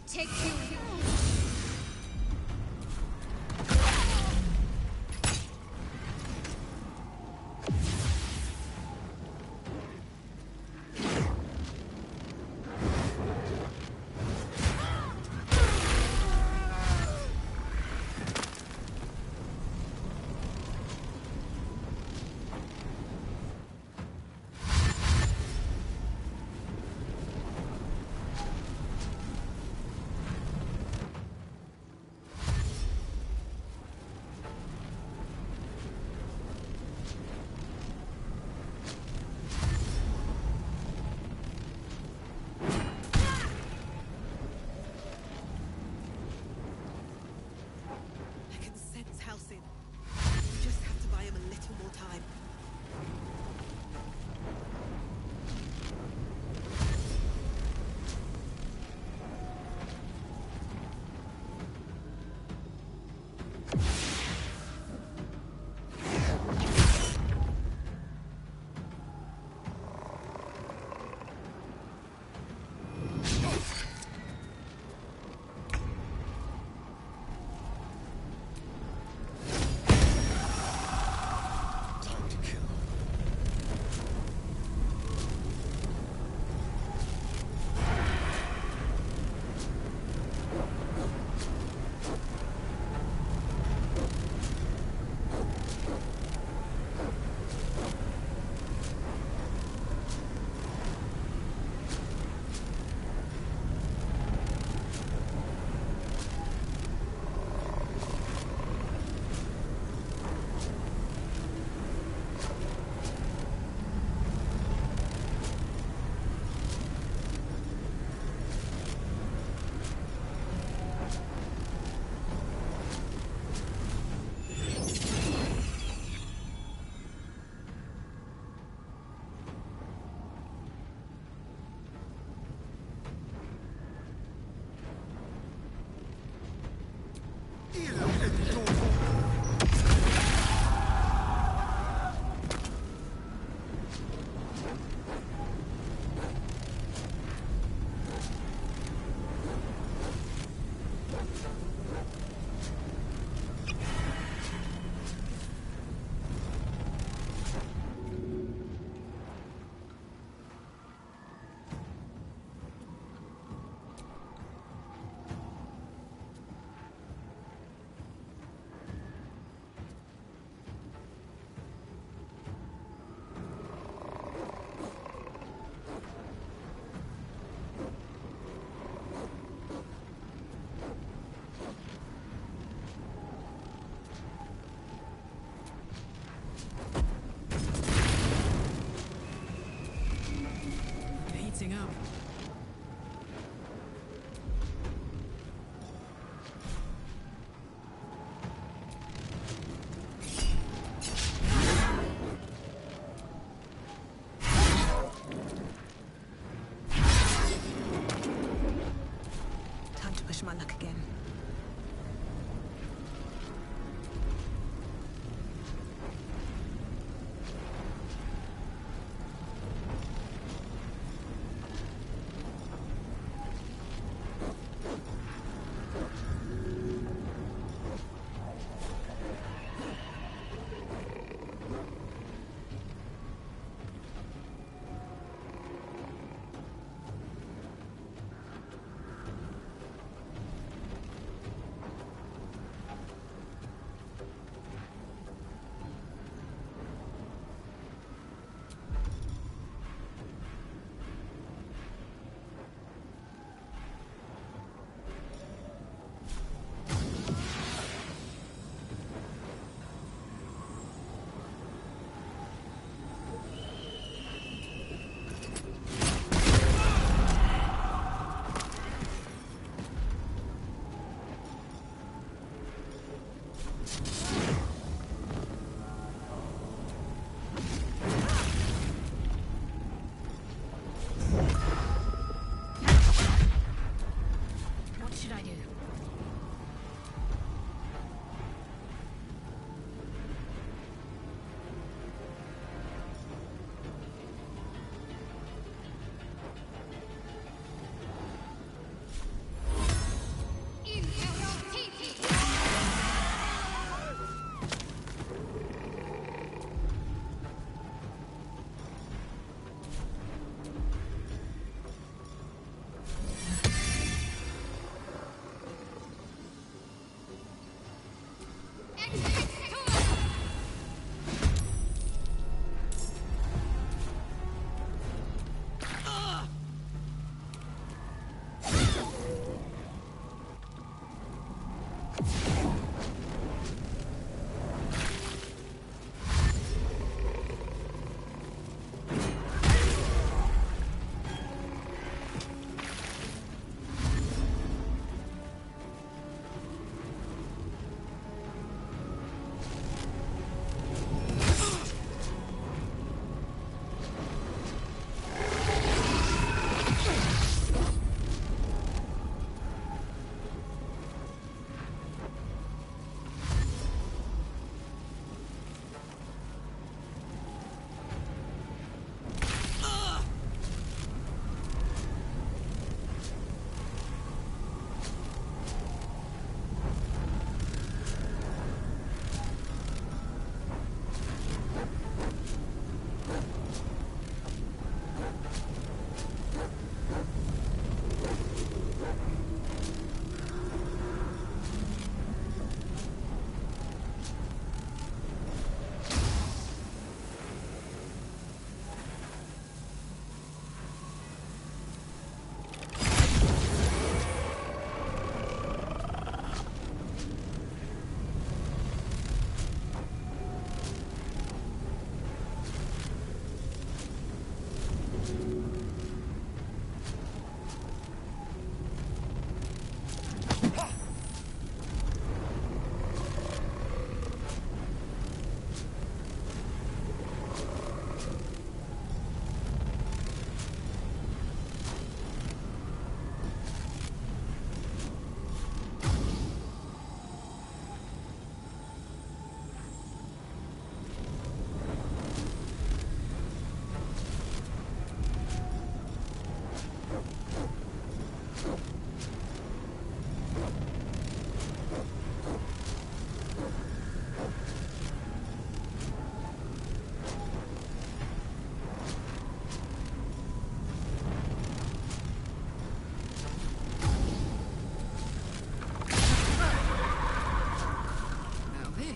Take you. You just have to buy him a little more time.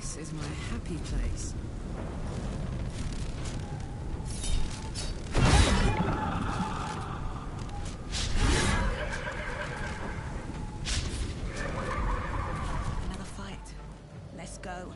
This is my happy place. Another fight. Let's go.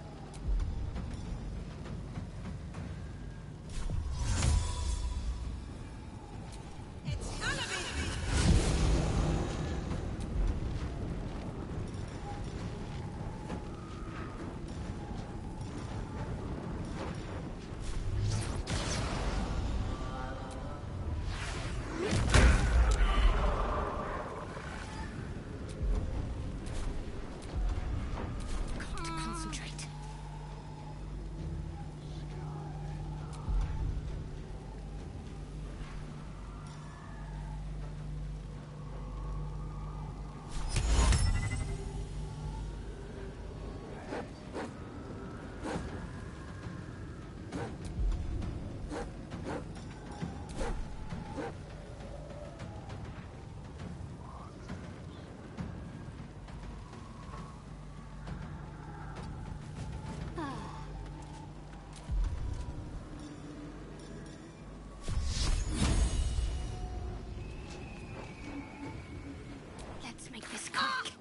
Let's make this quick.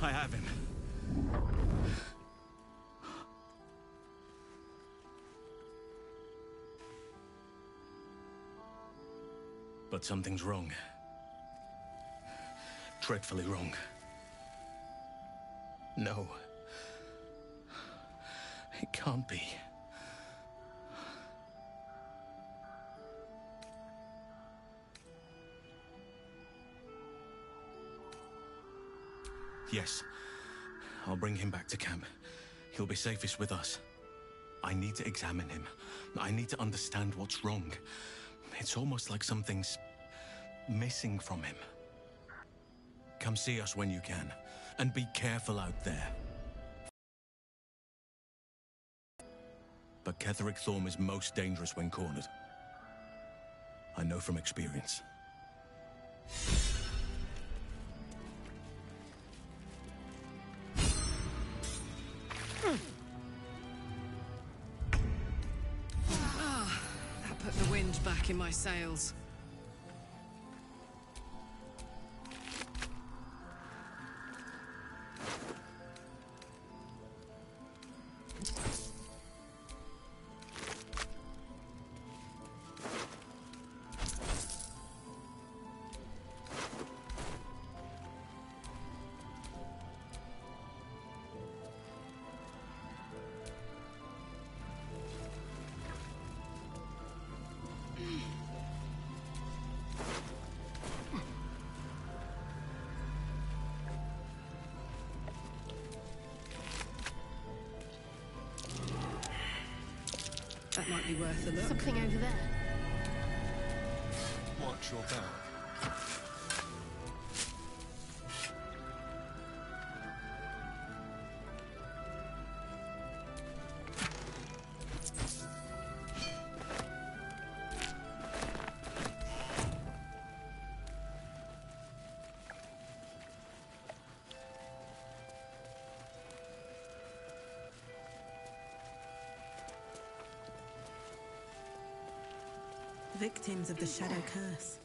I have him. But something's wrong. Dreadfully wrong. No. It can't be. Yes. I'll bring him back to camp. He'll be safest with us. I need to examine him. I need to understand what's wrong. It's almost like something's missing from him. Come see us when you can. And be careful out there. But Ketheric Thorm is most dangerous when cornered. I know from experience. That put the wind back in my sails. That might be worth a look. Something over there. Watch your back. Victims of the Shadow Curse.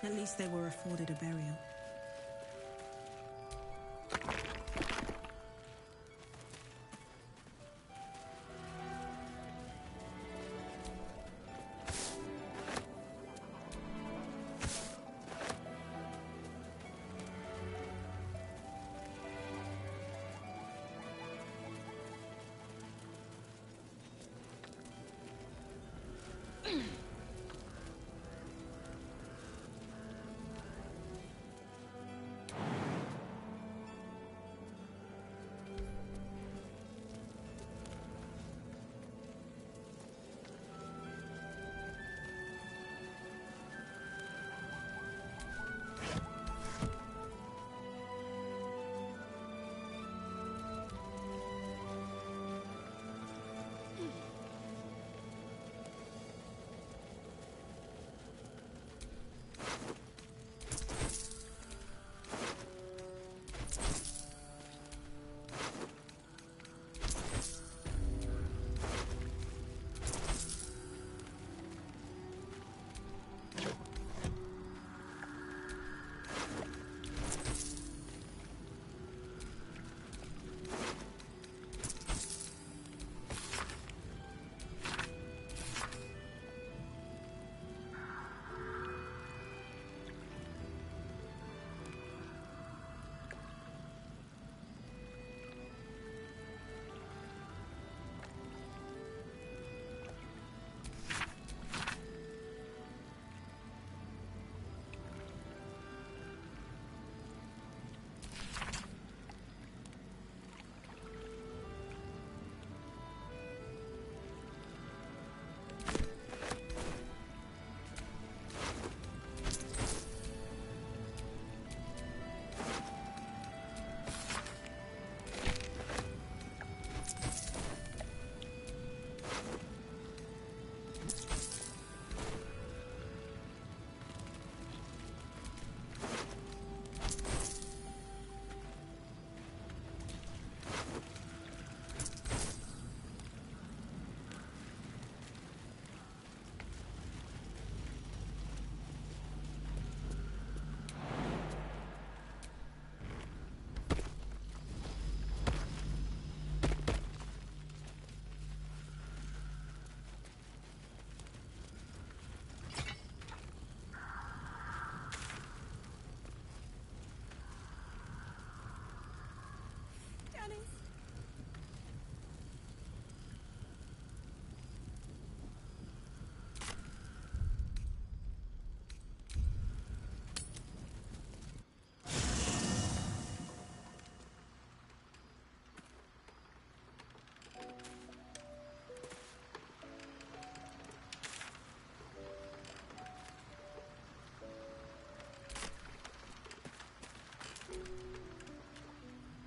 At least they were afforded a burial.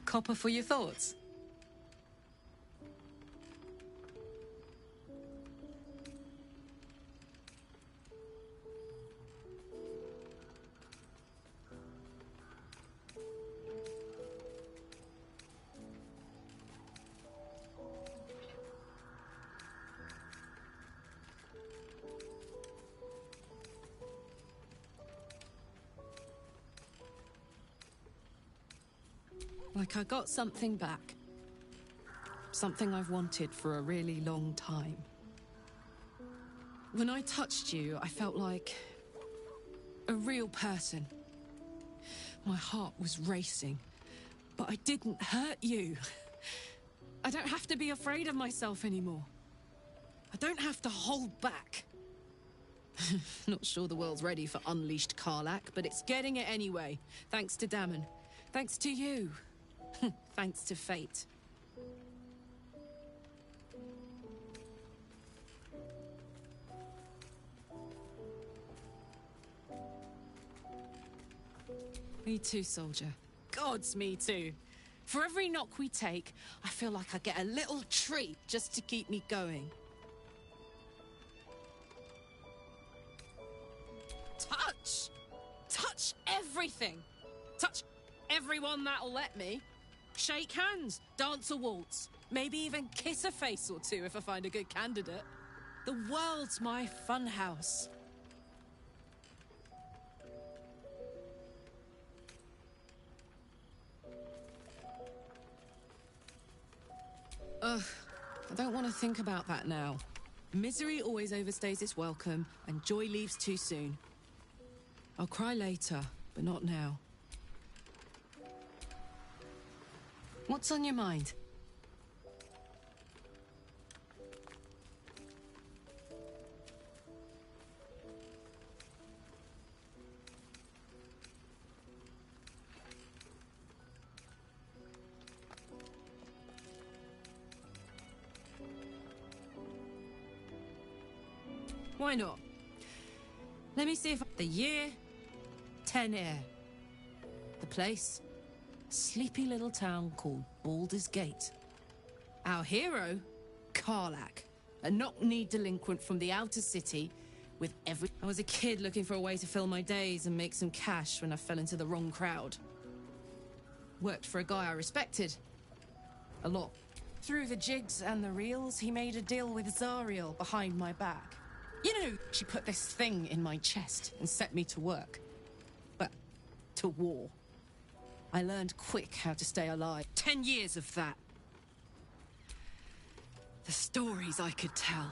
Copper for your thoughts? Like I got something back. Something I've wanted for a really long time. When I touched you, I felt like a real person. My heart was racing, but I didn't hurt you. I don't have to be afraid of myself anymore. I don't have to hold back. Not sure the world's ready for unleashed Karlach, but it's getting it anyway. Thanks to Dammon. Thanks to you. Thanks to fate. Me too, soldier. Gods, me too. For every knock we take, I feel like I get a little treat just to keep me going. Touch! Touch everything! Touch everyone that'll let me. Shake hands, dance a waltz, maybe even kiss a face or two if I find a good candidate. The world's my funhouse. Ugh, I don't want to think about that now. Misery always overstays its welcome, and joy leaves too soon. I'll cry later, but not now. What's on your mind? Why not? Let me see if the year, 10 air. The place, a sleepy little town called Baldur's Gate. Our hero, Karlach, a knock-knee delinquent from the outer city with every... I was a kid looking for a way to fill my days and make some cash when I fell into the wrong crowd. Worked for a guy I respected. A lot. Through the jigs and the reels, he made a deal with Zariel behind my back. You know, she put this thing in my chest and set me to work. But to war. I learned quick how to stay alive. 10 years of that. The stories I could tell.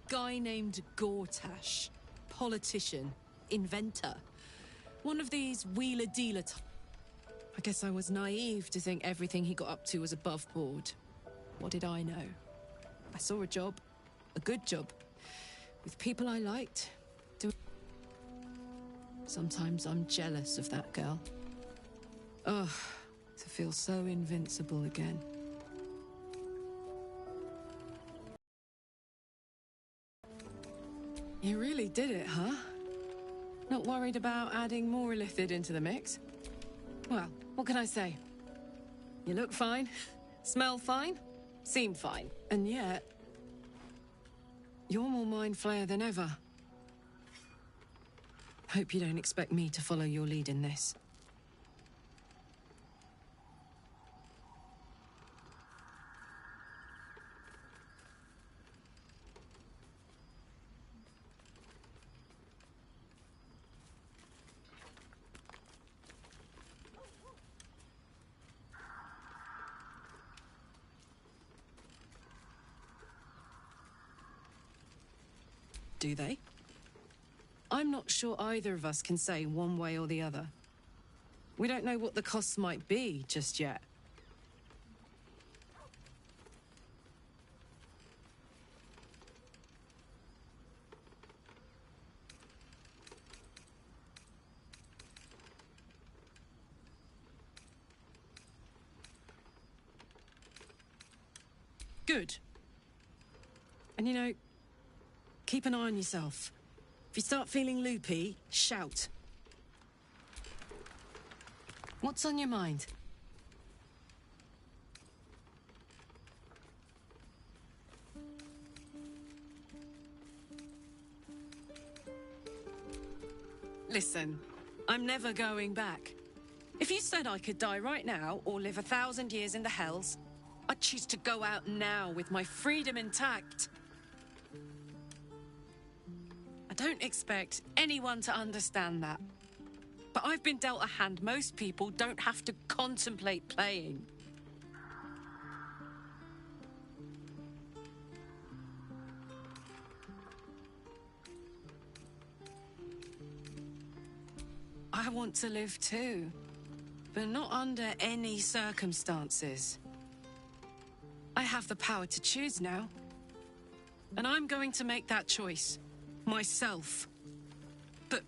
Guy named Gortash. Politician. Inventor. One of these wheeler-dealer types. I guess I was naive to think everything he got up to was above board. What did I know? I saw a job. A good job. With people I liked. Sometimes I'm jealous of that girl. Ugh, to feel so invincible again. You really did it, huh? Not worried about adding more illithid into the mix? Well, what can I say? You look fine, smell fine, seem fine, and yet... you're more mind flayer than ever. Hope you don't expect me to follow your lead in this. Do they? I'm not sure either of us can say one way or the other. We don't know what the costs might be just yet. Good. And you know, keep an eye on yourself. If you start feeling loopy, shout. What's on your mind? Listen, I'm never going back. If you said I could die right now or live 1,000 years in the Hells, I'd choose to go out now with my freedom intact. I don't expect anyone to understand that. But I've been dealt a hand most people don't have to contemplate playing. I want to live too, but not under any circumstances. I have the power to choose now, and I'm going to make that choice myself. But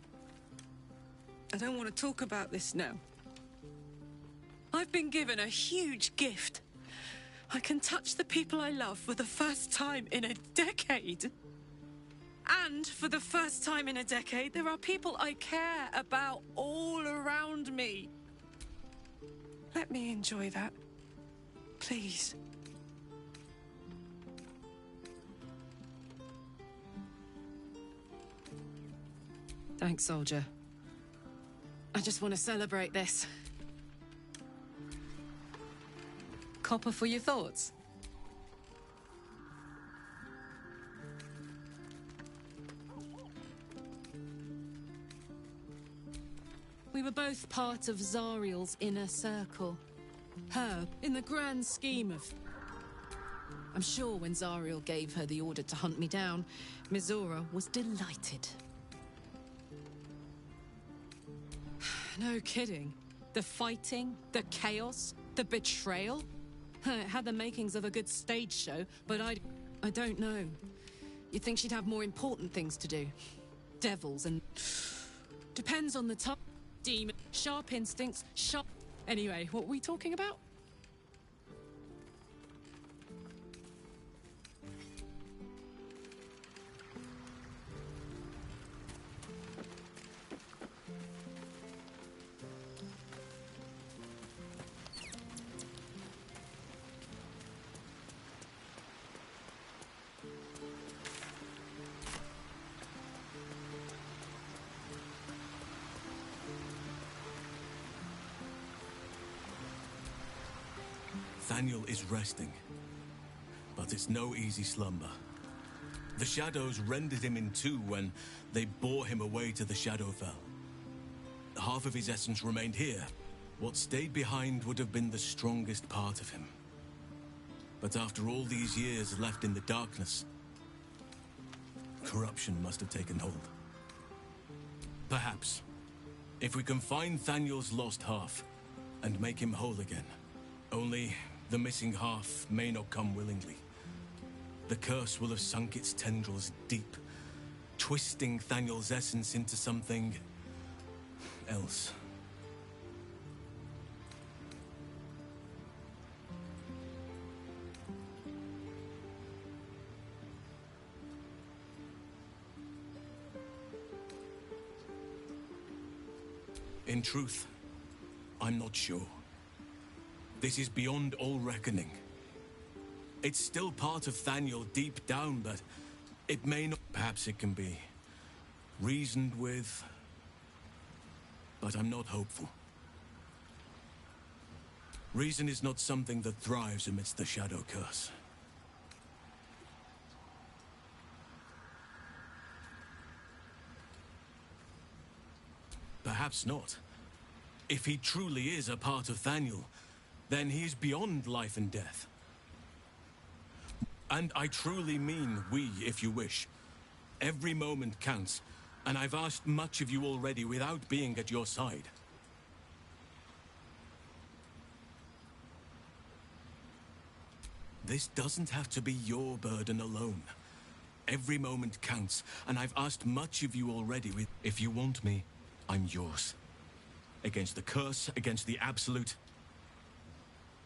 I don't want to talk about this now. I've been given a huge gift. I can touch the people I love for the first time in a decade. And for the first time in a decade, there are people I care about all around me. Let me enjoy that, please. Thanks, soldier. I just want to celebrate this. Copper for your thoughts. We were both part of Zariel's inner circle. Her, in the grand scheme of... I'm sure when Zariel gave her the order to hunt me down, Mizora was delighted. No kidding. The fighting, the chaos, the betrayal. It had the makings of a good stage show, but I don't know. You'd think she'd have more important things to do. Devils and... Depends on the time. Demon, sharp instincts, sharp... Anyway, what were we talking about? Nathaniel is resting, but it's no easy slumber. The shadows rendered him in two when they bore him away to the Shadowfell. Half of his essence remained here. What stayed behind would have been the strongest part of him. But after all these years left in the darkness, corruption must have taken hold. Perhaps, if we can find Thaniel's lost half and make him whole again. Only the missing half may not come willingly. The curse will have sunk its tendrils deep, twisting Thaniel's essence into something else. In truth, I'm not sure. This is beyond all reckoning. It's still part of Thaniel deep down, but it may not... Perhaps it can be reasoned with, but I'm not hopeful. Reason is not something that thrives amidst the shadow curse. Perhaps not. If he truly is a part of Thaniel, then he is beyond life and death. And I truly mean we, if you wish. Every moment counts, and I've asked much of you already without being at your side. This doesn't have to be your burden alone. Every moment counts, and I've asked much of you already. If you want me, I'm yours. Against the curse, against the absolute...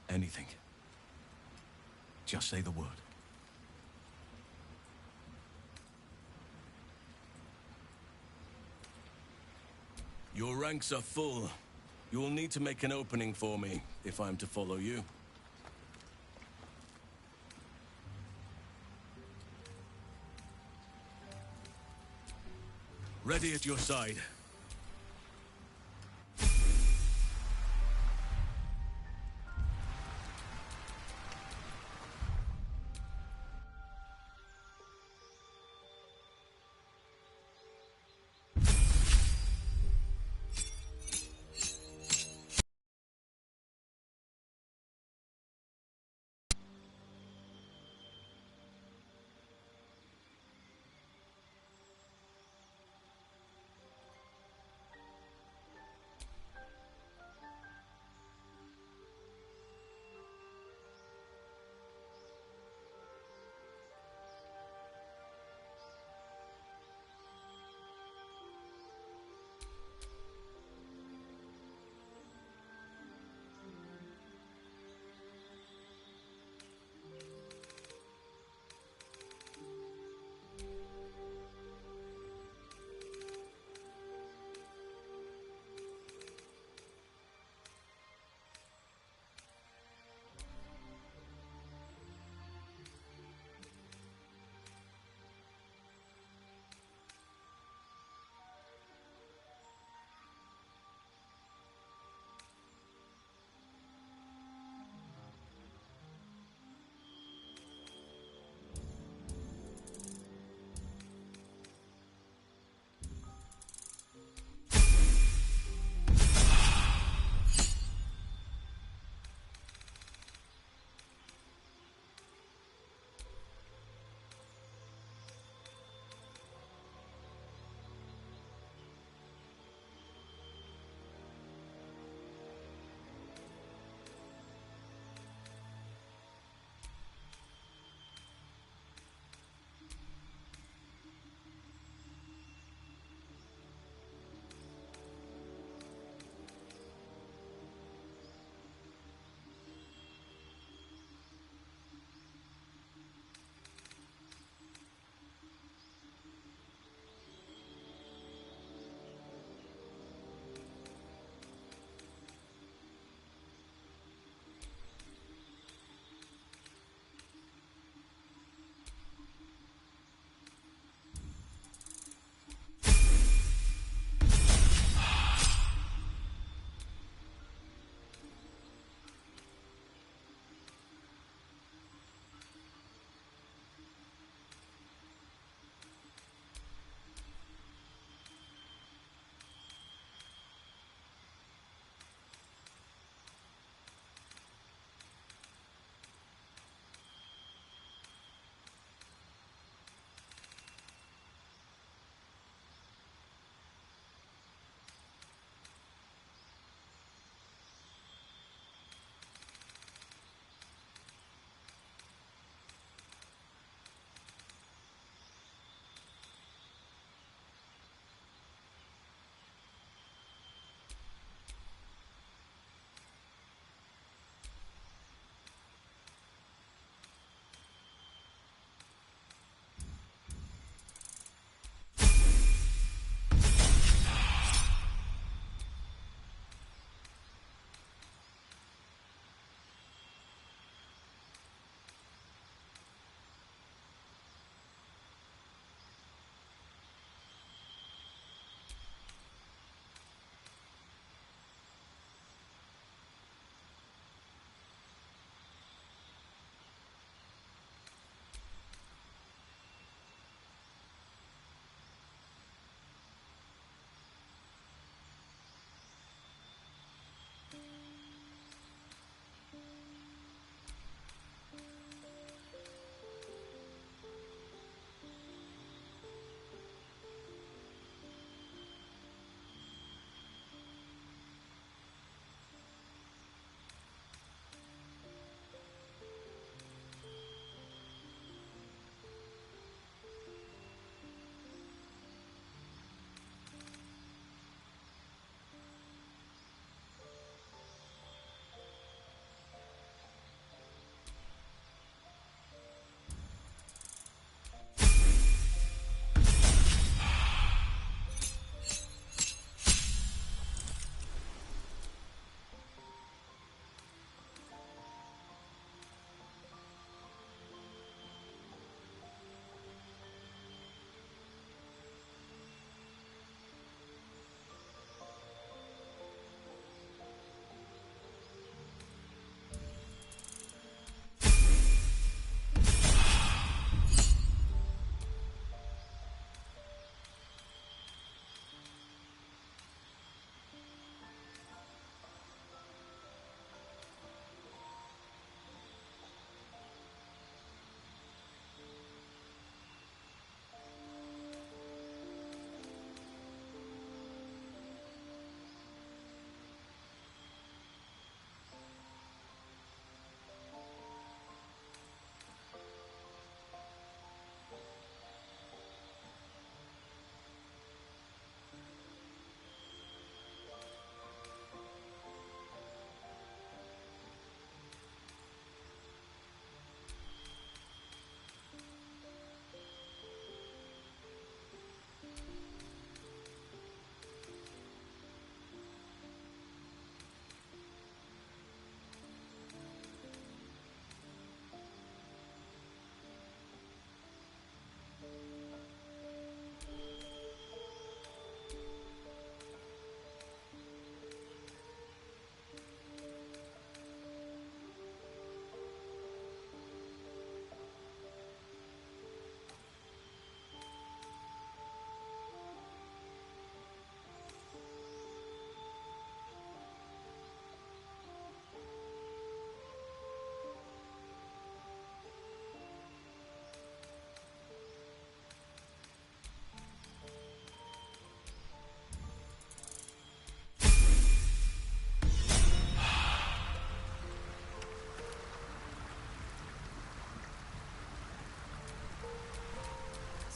anything. Just say the word. Your ranks are full. You will need to make an opening for me if I'm to follow you. Ready at your side.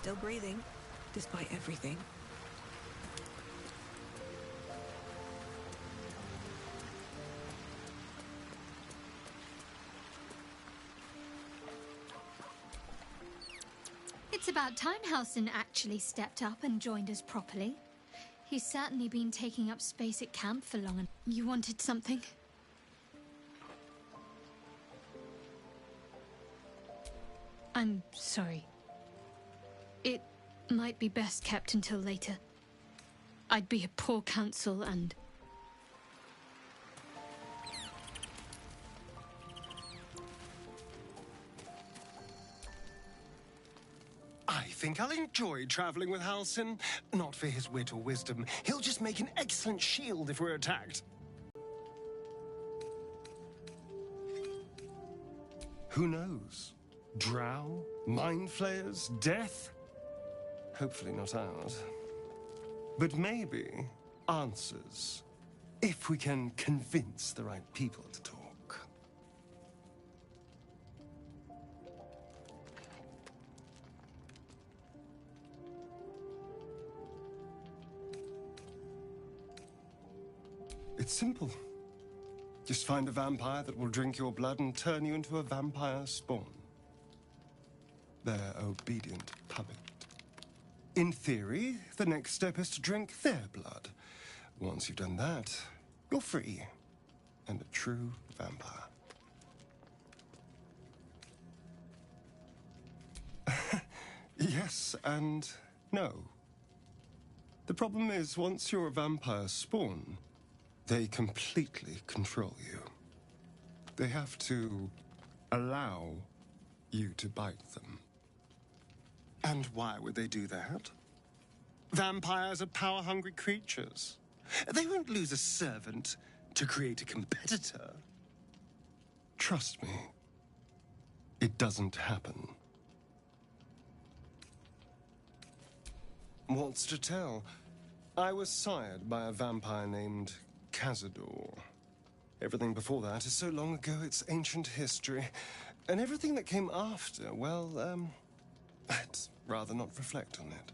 Still breathing, despite everything. It's about time Halsin actually stepped up and joined us properly. He's certainly been taking up space at camp for long enough. You wanted something? I'm sorry. It might be best kept until later. I'd be a poor counsel and... I think I'll enjoy traveling with Halsin. Not for his wit or wisdom. He'll just make an excellent shield if we're attacked. Who knows? Drow? Mind flayers? Death? Hopefully not ours. But maybe answers. If we can convince the right people to talk. It's simple. Just find a vampire that will drink your blood and turn you into a vampire spawn. Their obedient puppet. In theory, the next step is to drink their blood. Once you've done that, you're free and a true vampire. Yes and no. The problem is, once you're a vampire spawn, they completely control you. They have to allow you to bite them. And why would they do that? Vampires are power-hungry creatures. They won't lose a servant to create a competitor. Trust me, it doesn't happen. What's to tell? I was sired by a vampire named Cazador. Everything before that is so long ago it's ancient history. And everything that came after, well, I'd rather not reflect on it.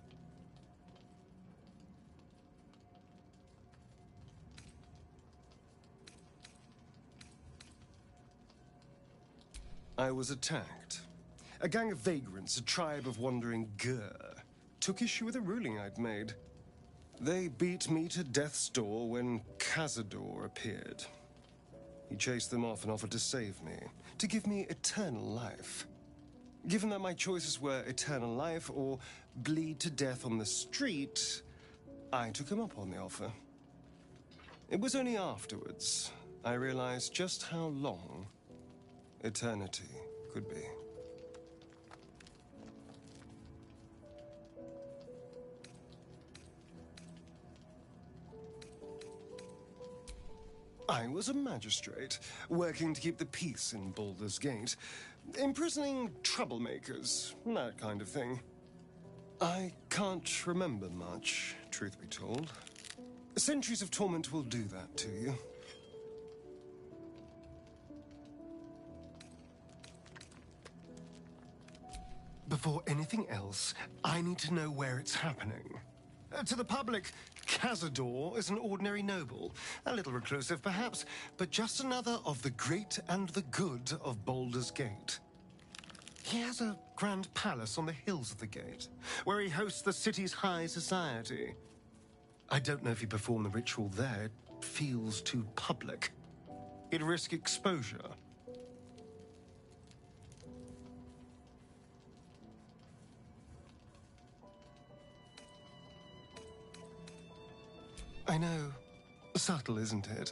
I was attacked. A gang of vagrants, a tribe of wandering Gur, took issue with a ruling I'd made. They beat me to death's door when Cazador appeared. He chased them off and offered to save me, to give me eternal life. Given that my choices were eternal life or bleed to death on the street, I took him up on the offer. It was only afterwards I realized just how long eternity could be. I was a magistrate, working to keep the peace in Baldur's Gate, imprisoning troublemakers, that kind of thing. I can't remember much, truth be told. Centuries of torment will do that to you. Before anything else, I need to know where it's happening. To the public, Cazador is an ordinary noble. A little reclusive, perhaps, but just another of the great and the good of Baldur's Gate. He has a grand palace on the hills of the gate, where he hosts the city's high society. I don't know if he performed the ritual there. It feels too public. He'd risk exposure. I know. Subtle, isn't it?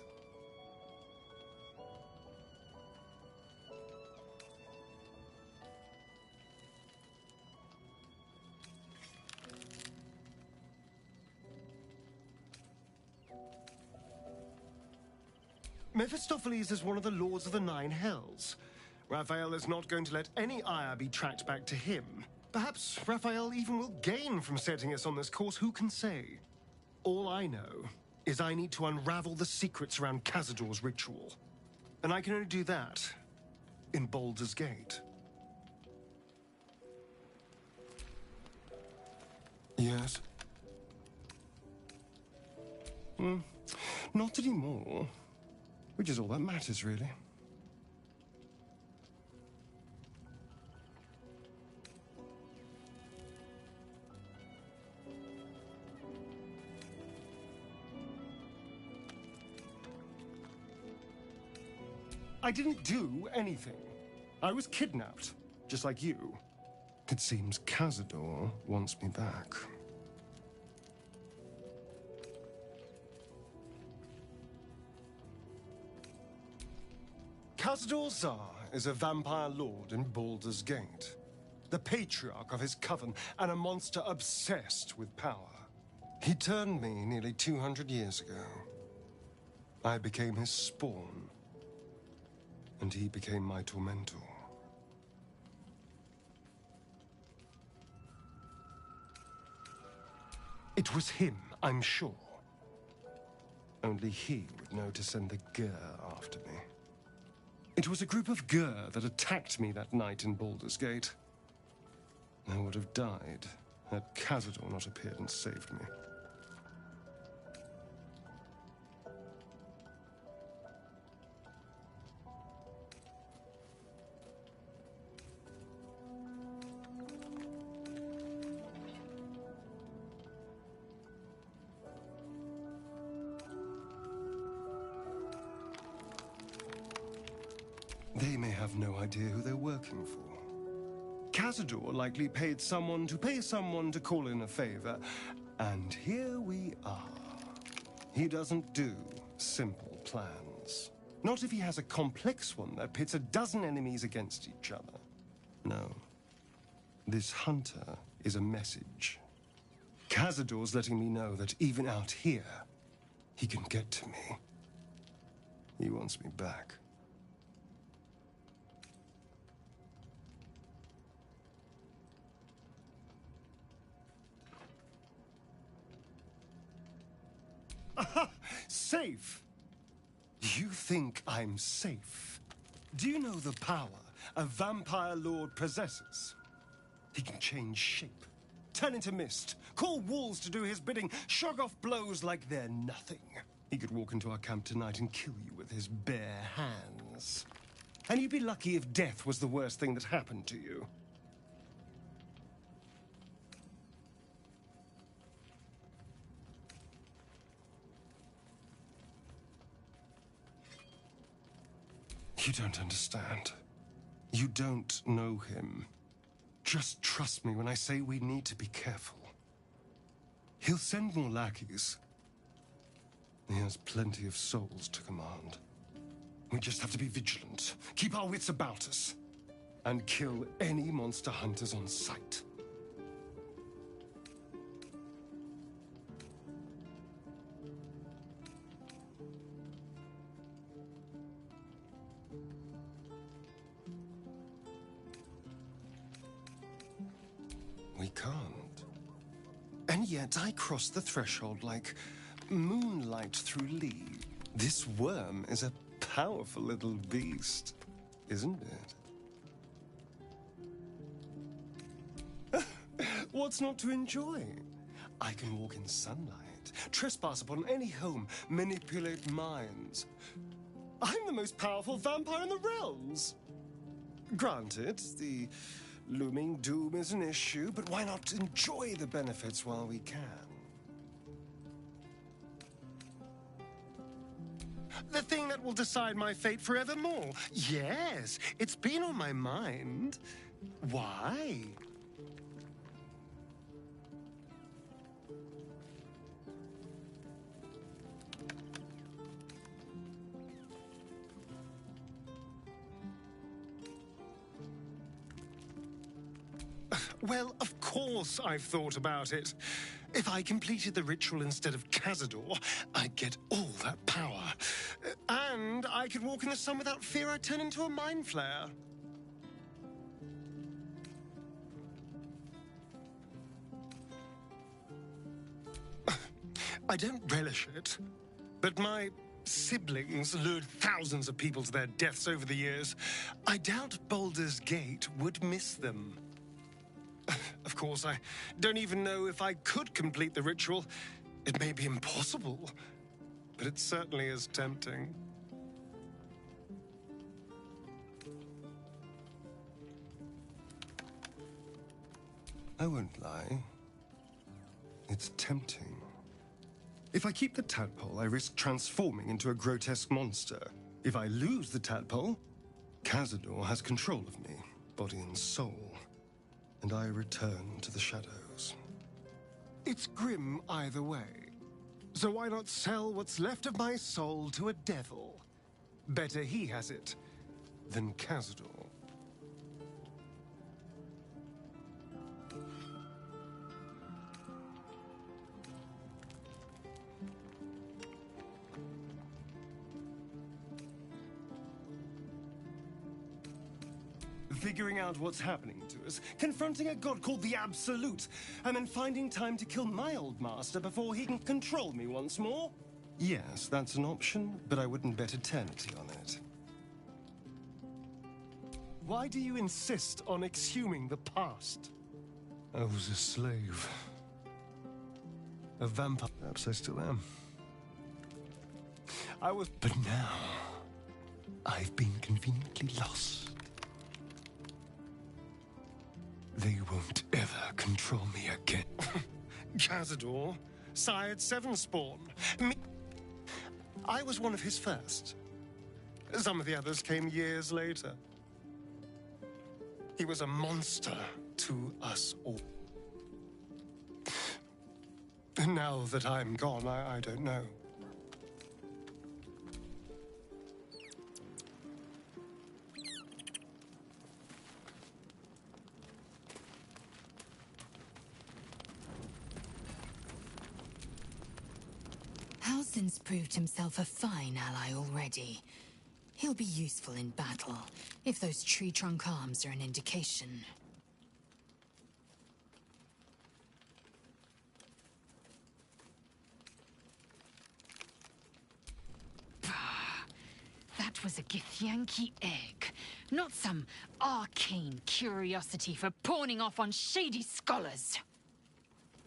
Mephistopheles is one of the Lords of the Nine Hells. Raphael is not going to let any ire be tracked back to him. Perhaps Raphael even will gain from setting us on this course, who can say? All I know is I need to unravel the secrets around Cazador's ritual. And I can only do that in Baldur's Gate. Yes? Not anymore. Which is all that matters, really. I didn't do anything. I was kidnapped, just like you. It seems Cazador wants me back. Cazador Zar is a vampire lord in Baldur's Gate, the patriarch of his coven and a monster obsessed with power. He turned me nearly 200 years ago. I became his spawn, and he became my tormentor. It was him, I'm sure. Only he would know to send the Gur after me. It was a group of Gur that attacked me that night in Baldur's Gate. I would have died had Cazador not appeared and saved me. They may have no idea who they're working for. Cazador likely paid someone to call in a favor, and here we are. He doesn't do simple plans. Not if he has a complex one that pits a dozen enemies against each other. No. This hunter is a message. Cazador's letting me know that even out here, he can get to me. He wants me back. Safe? You think I'm safe? Do you know the power a vampire lord possesses? He can change shape, turn into mist, call walls to do his bidding, shrug off blows like they're nothing. He could walk into our camp tonight and kill you with his bare hands. And you'd be lucky if death was the worst thing that happened to you. You don't understand. You don't know him. Just trust me when I say we need to be careful. He'll send more lackeys. He has plenty of souls to command. We just have to be vigilant, keep our wits about us, and kill any monster hunters on sight. We can't. And yet I crossed the threshold like moonlight through leaves. This worm is a powerful little beast, isn't it? What's not to enjoy? I can walk in sunlight, trespass upon any home, manipulate minds. I'm the most powerful vampire in the realms. Granted, the looming doom is an issue, but why not enjoy the benefits while we can? The thing that will decide my fate forevermore. Yes, it's been on my mind. Why? Well, of course I've thought about it. If I completed the ritual instead of Cazador, I'd get all that power. And I could walk in the sun without fear I'd turn into a mind flare. I don't relish it, but my siblings lured thousands of people to their deaths over the years. I doubt Baldur's Gate would miss them. Of course. I don't even know if I could complete the ritual. It may be impossible, but it certainly is tempting. I won't lie. It's tempting. If I keep the tadpole, I risk transforming into a grotesque monster. If I lose the tadpole, Cazador has control of me, body and soul, and I return to the shadows. It's grim either way. So why not sell what's left of my soul to a devil? Better he has it than Cazador. Figuring out what's happening to us, confronting a god called the Absolute, and then finding time to kill my old master before he can control me once more? Yes, that's an option, but I wouldn't bet eternity on it. Why do you insist on exhuming the past? I was a slave. A vampire. Perhaps I still am. But now, I've been conveniently lost. They won't ever control me again. Cazador, sired seven spawn. I was one of his first. Some of the others came years later. He was a monster to us all. And now that I'm gone, I don't know. Halsin's proved himself a fine ally already. He'll be useful in battle, if those tree trunk arms are an indication. That was a Githyanki egg, not some arcane curiosity for pawning off on shady scholars.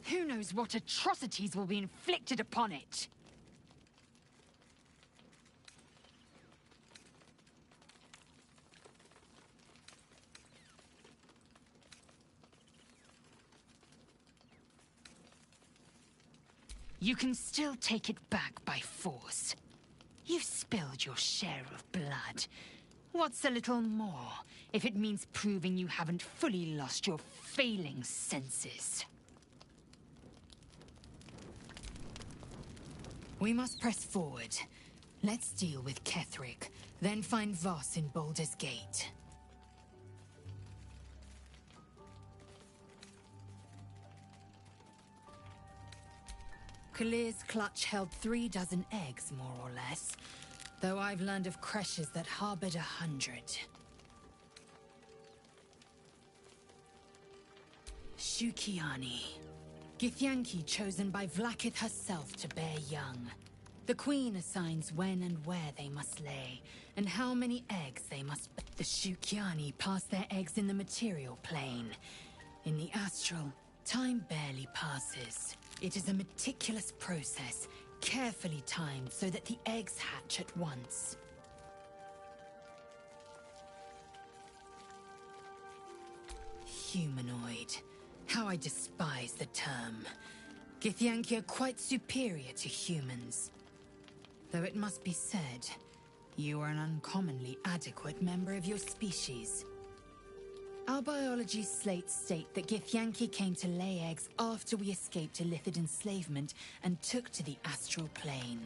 Who knows what atrocities will be inflicted upon it? You can still take it back by force. You've spilled your share of blood. What's a little more, if it means proving you haven't fully lost your failing senses? We must press forward. Let's deal with Ketheric, then find Voss in Baldur's Gate. Kalir's clutch held 3 dozen eggs, more or less, though I've learned of creches that harbored 100. Shukiani. Githyanki chosen by Vlaakith herself to bear young. The Queen assigns when and where they must lay, and how many eggs they must... The Shukiani pass their eggs in the material plane. In the astral, time barely passes. It is a meticulous process, carefully timed so that the eggs hatch at once. Humanoid. How I despise the term. Githyanki are quite superior to humans. Though it must be said, you are an uncommonly adequate member of your species. Our biology slates state that Githyanki came to lay eggs after we escaped Illithid enslavement and took to the astral plane.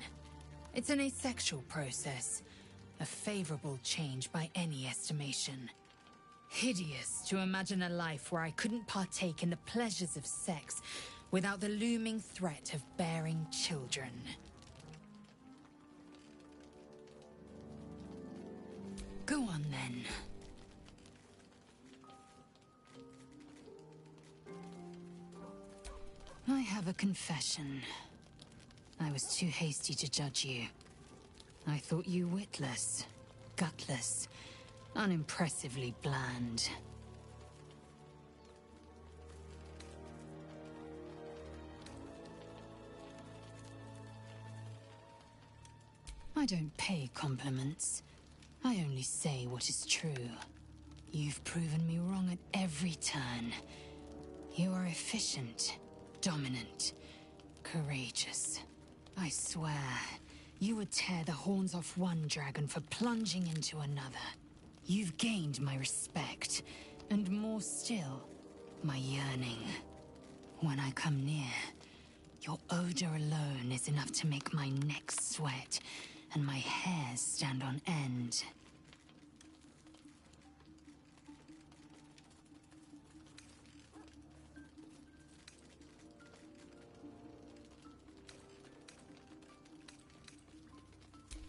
It's an asexual process, a favorable change by any estimation. Hideous to imagine a life where I couldn't partake in the pleasures of sex without the looming threat of bearing children. Go on then. I have a confession. I was too hasty to judge you. I thought you witless, gutless, unimpressively bland. I don't pay compliments. I only say what is true. You've proven me wrong at every turn. You are efficient, dominant, courageous. I swear, you would tear the horns off one dragon for plunging into another. You've gained my respect, and more still, my yearning. When I come near, your odor alone is enough to make my neck sweat and my hair stand on end.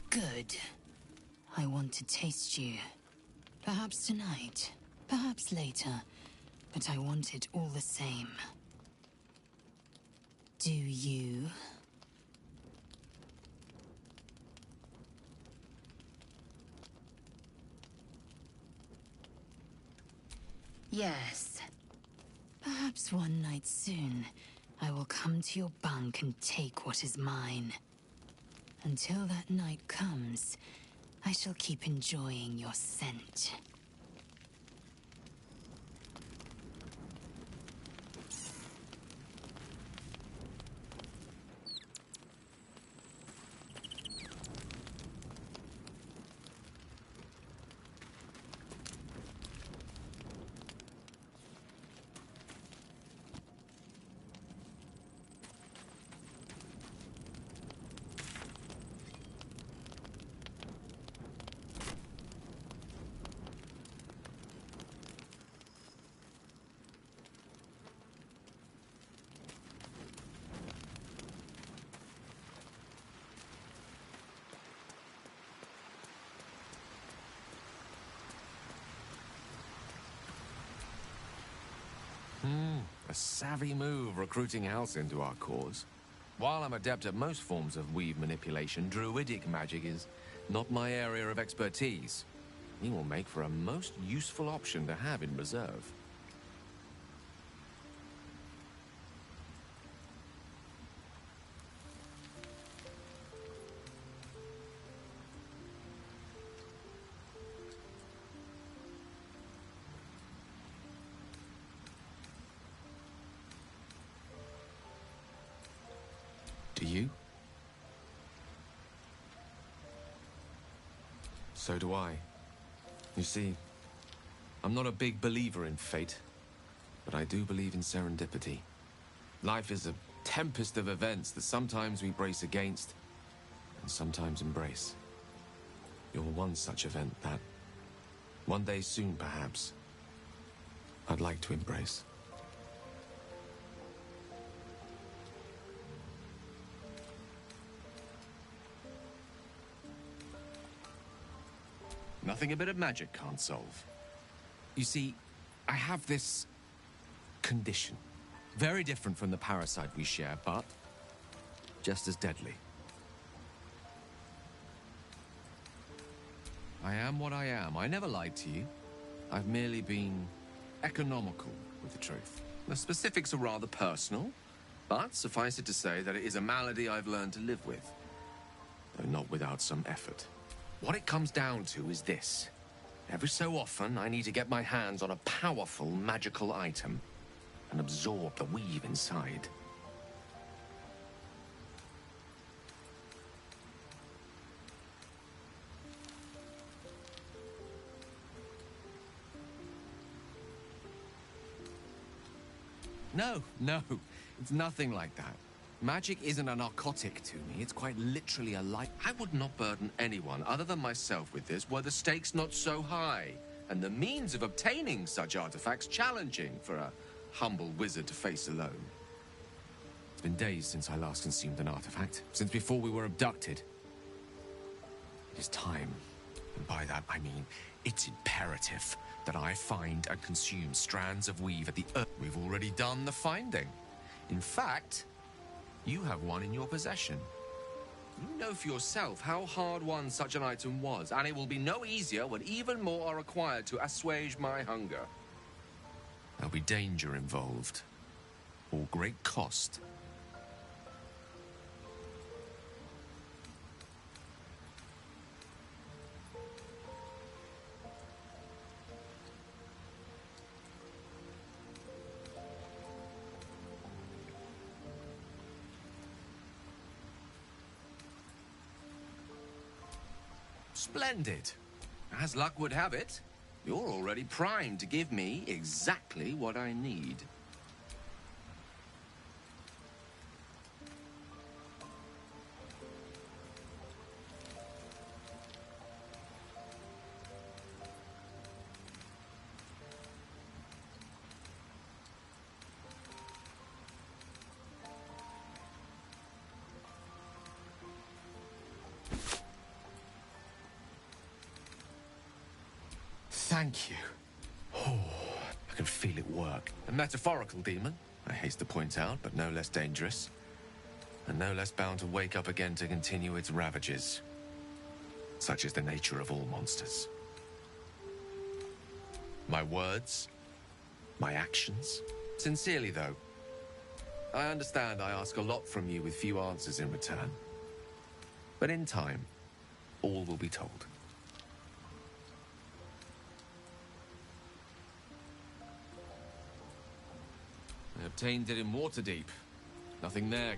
Good. I want to taste you. Perhaps tonight, perhaps later, but I want it all the same. Do you? Yes. Perhaps one night soon, I will come to your bunk and take what is mine. Until that night comes, I shall keep enjoying your scent. A savvy move recruiting House into our cause. While I'm adept at most forms of weave manipulation, druidic magic is not my area of expertise. He will make for a most useful option to have in reserve. Do you? So do I. You see, I'm not a big believer in fate, but I do believe in serendipity. Life is a tempest of events that sometimes we brace against, and sometimes embrace. You're one such event that, one day soon perhaps, I'd like to embrace. Nothing a bit of magic can't solve. You see, I have this condition. Very different from the parasite we share, but just as deadly. I am what I am. I never lied to you. I've merely been economical with the truth. The specifics are rather personal, but suffice it to say that it is a malady I've learned to live with, though not without some effort. What it comes down to is this. Every so often, I need to get my hands on a powerful magical item and absorb the weave inside. No, it's nothing like that. Magic isn't a narcotic to me, it's quite literally a life. I would not burden anyone other than myself with this were the stakes not so high, and the means of obtaining such artifacts challenging for a humble wizard to face alone. It's been days since I last consumed an artifact, since before we were abducted. It is time, and by that I mean it's imperative that I find and consume strands of weave at the earth. We've already done the finding. In fact, you have one in your possession. You know for yourself how hard-won such an item was, and it will be no easier when even more are required to assuage my hunger. There'll be danger involved, or great cost. Splendid. As luck would have it, you're already primed to give me exactly what I need. Thank you. Oh, I can feel it work. A metaphorical demon, I haste to point out, but no less dangerous. And no less bound to wake up again to continue its ravages. Such is the nature of all monsters. My words, my actions. Sincerely, though, I understand I ask a lot from you with few answers in return. But in time, all will be told. I obtained it in Waterdeep. Nothing there.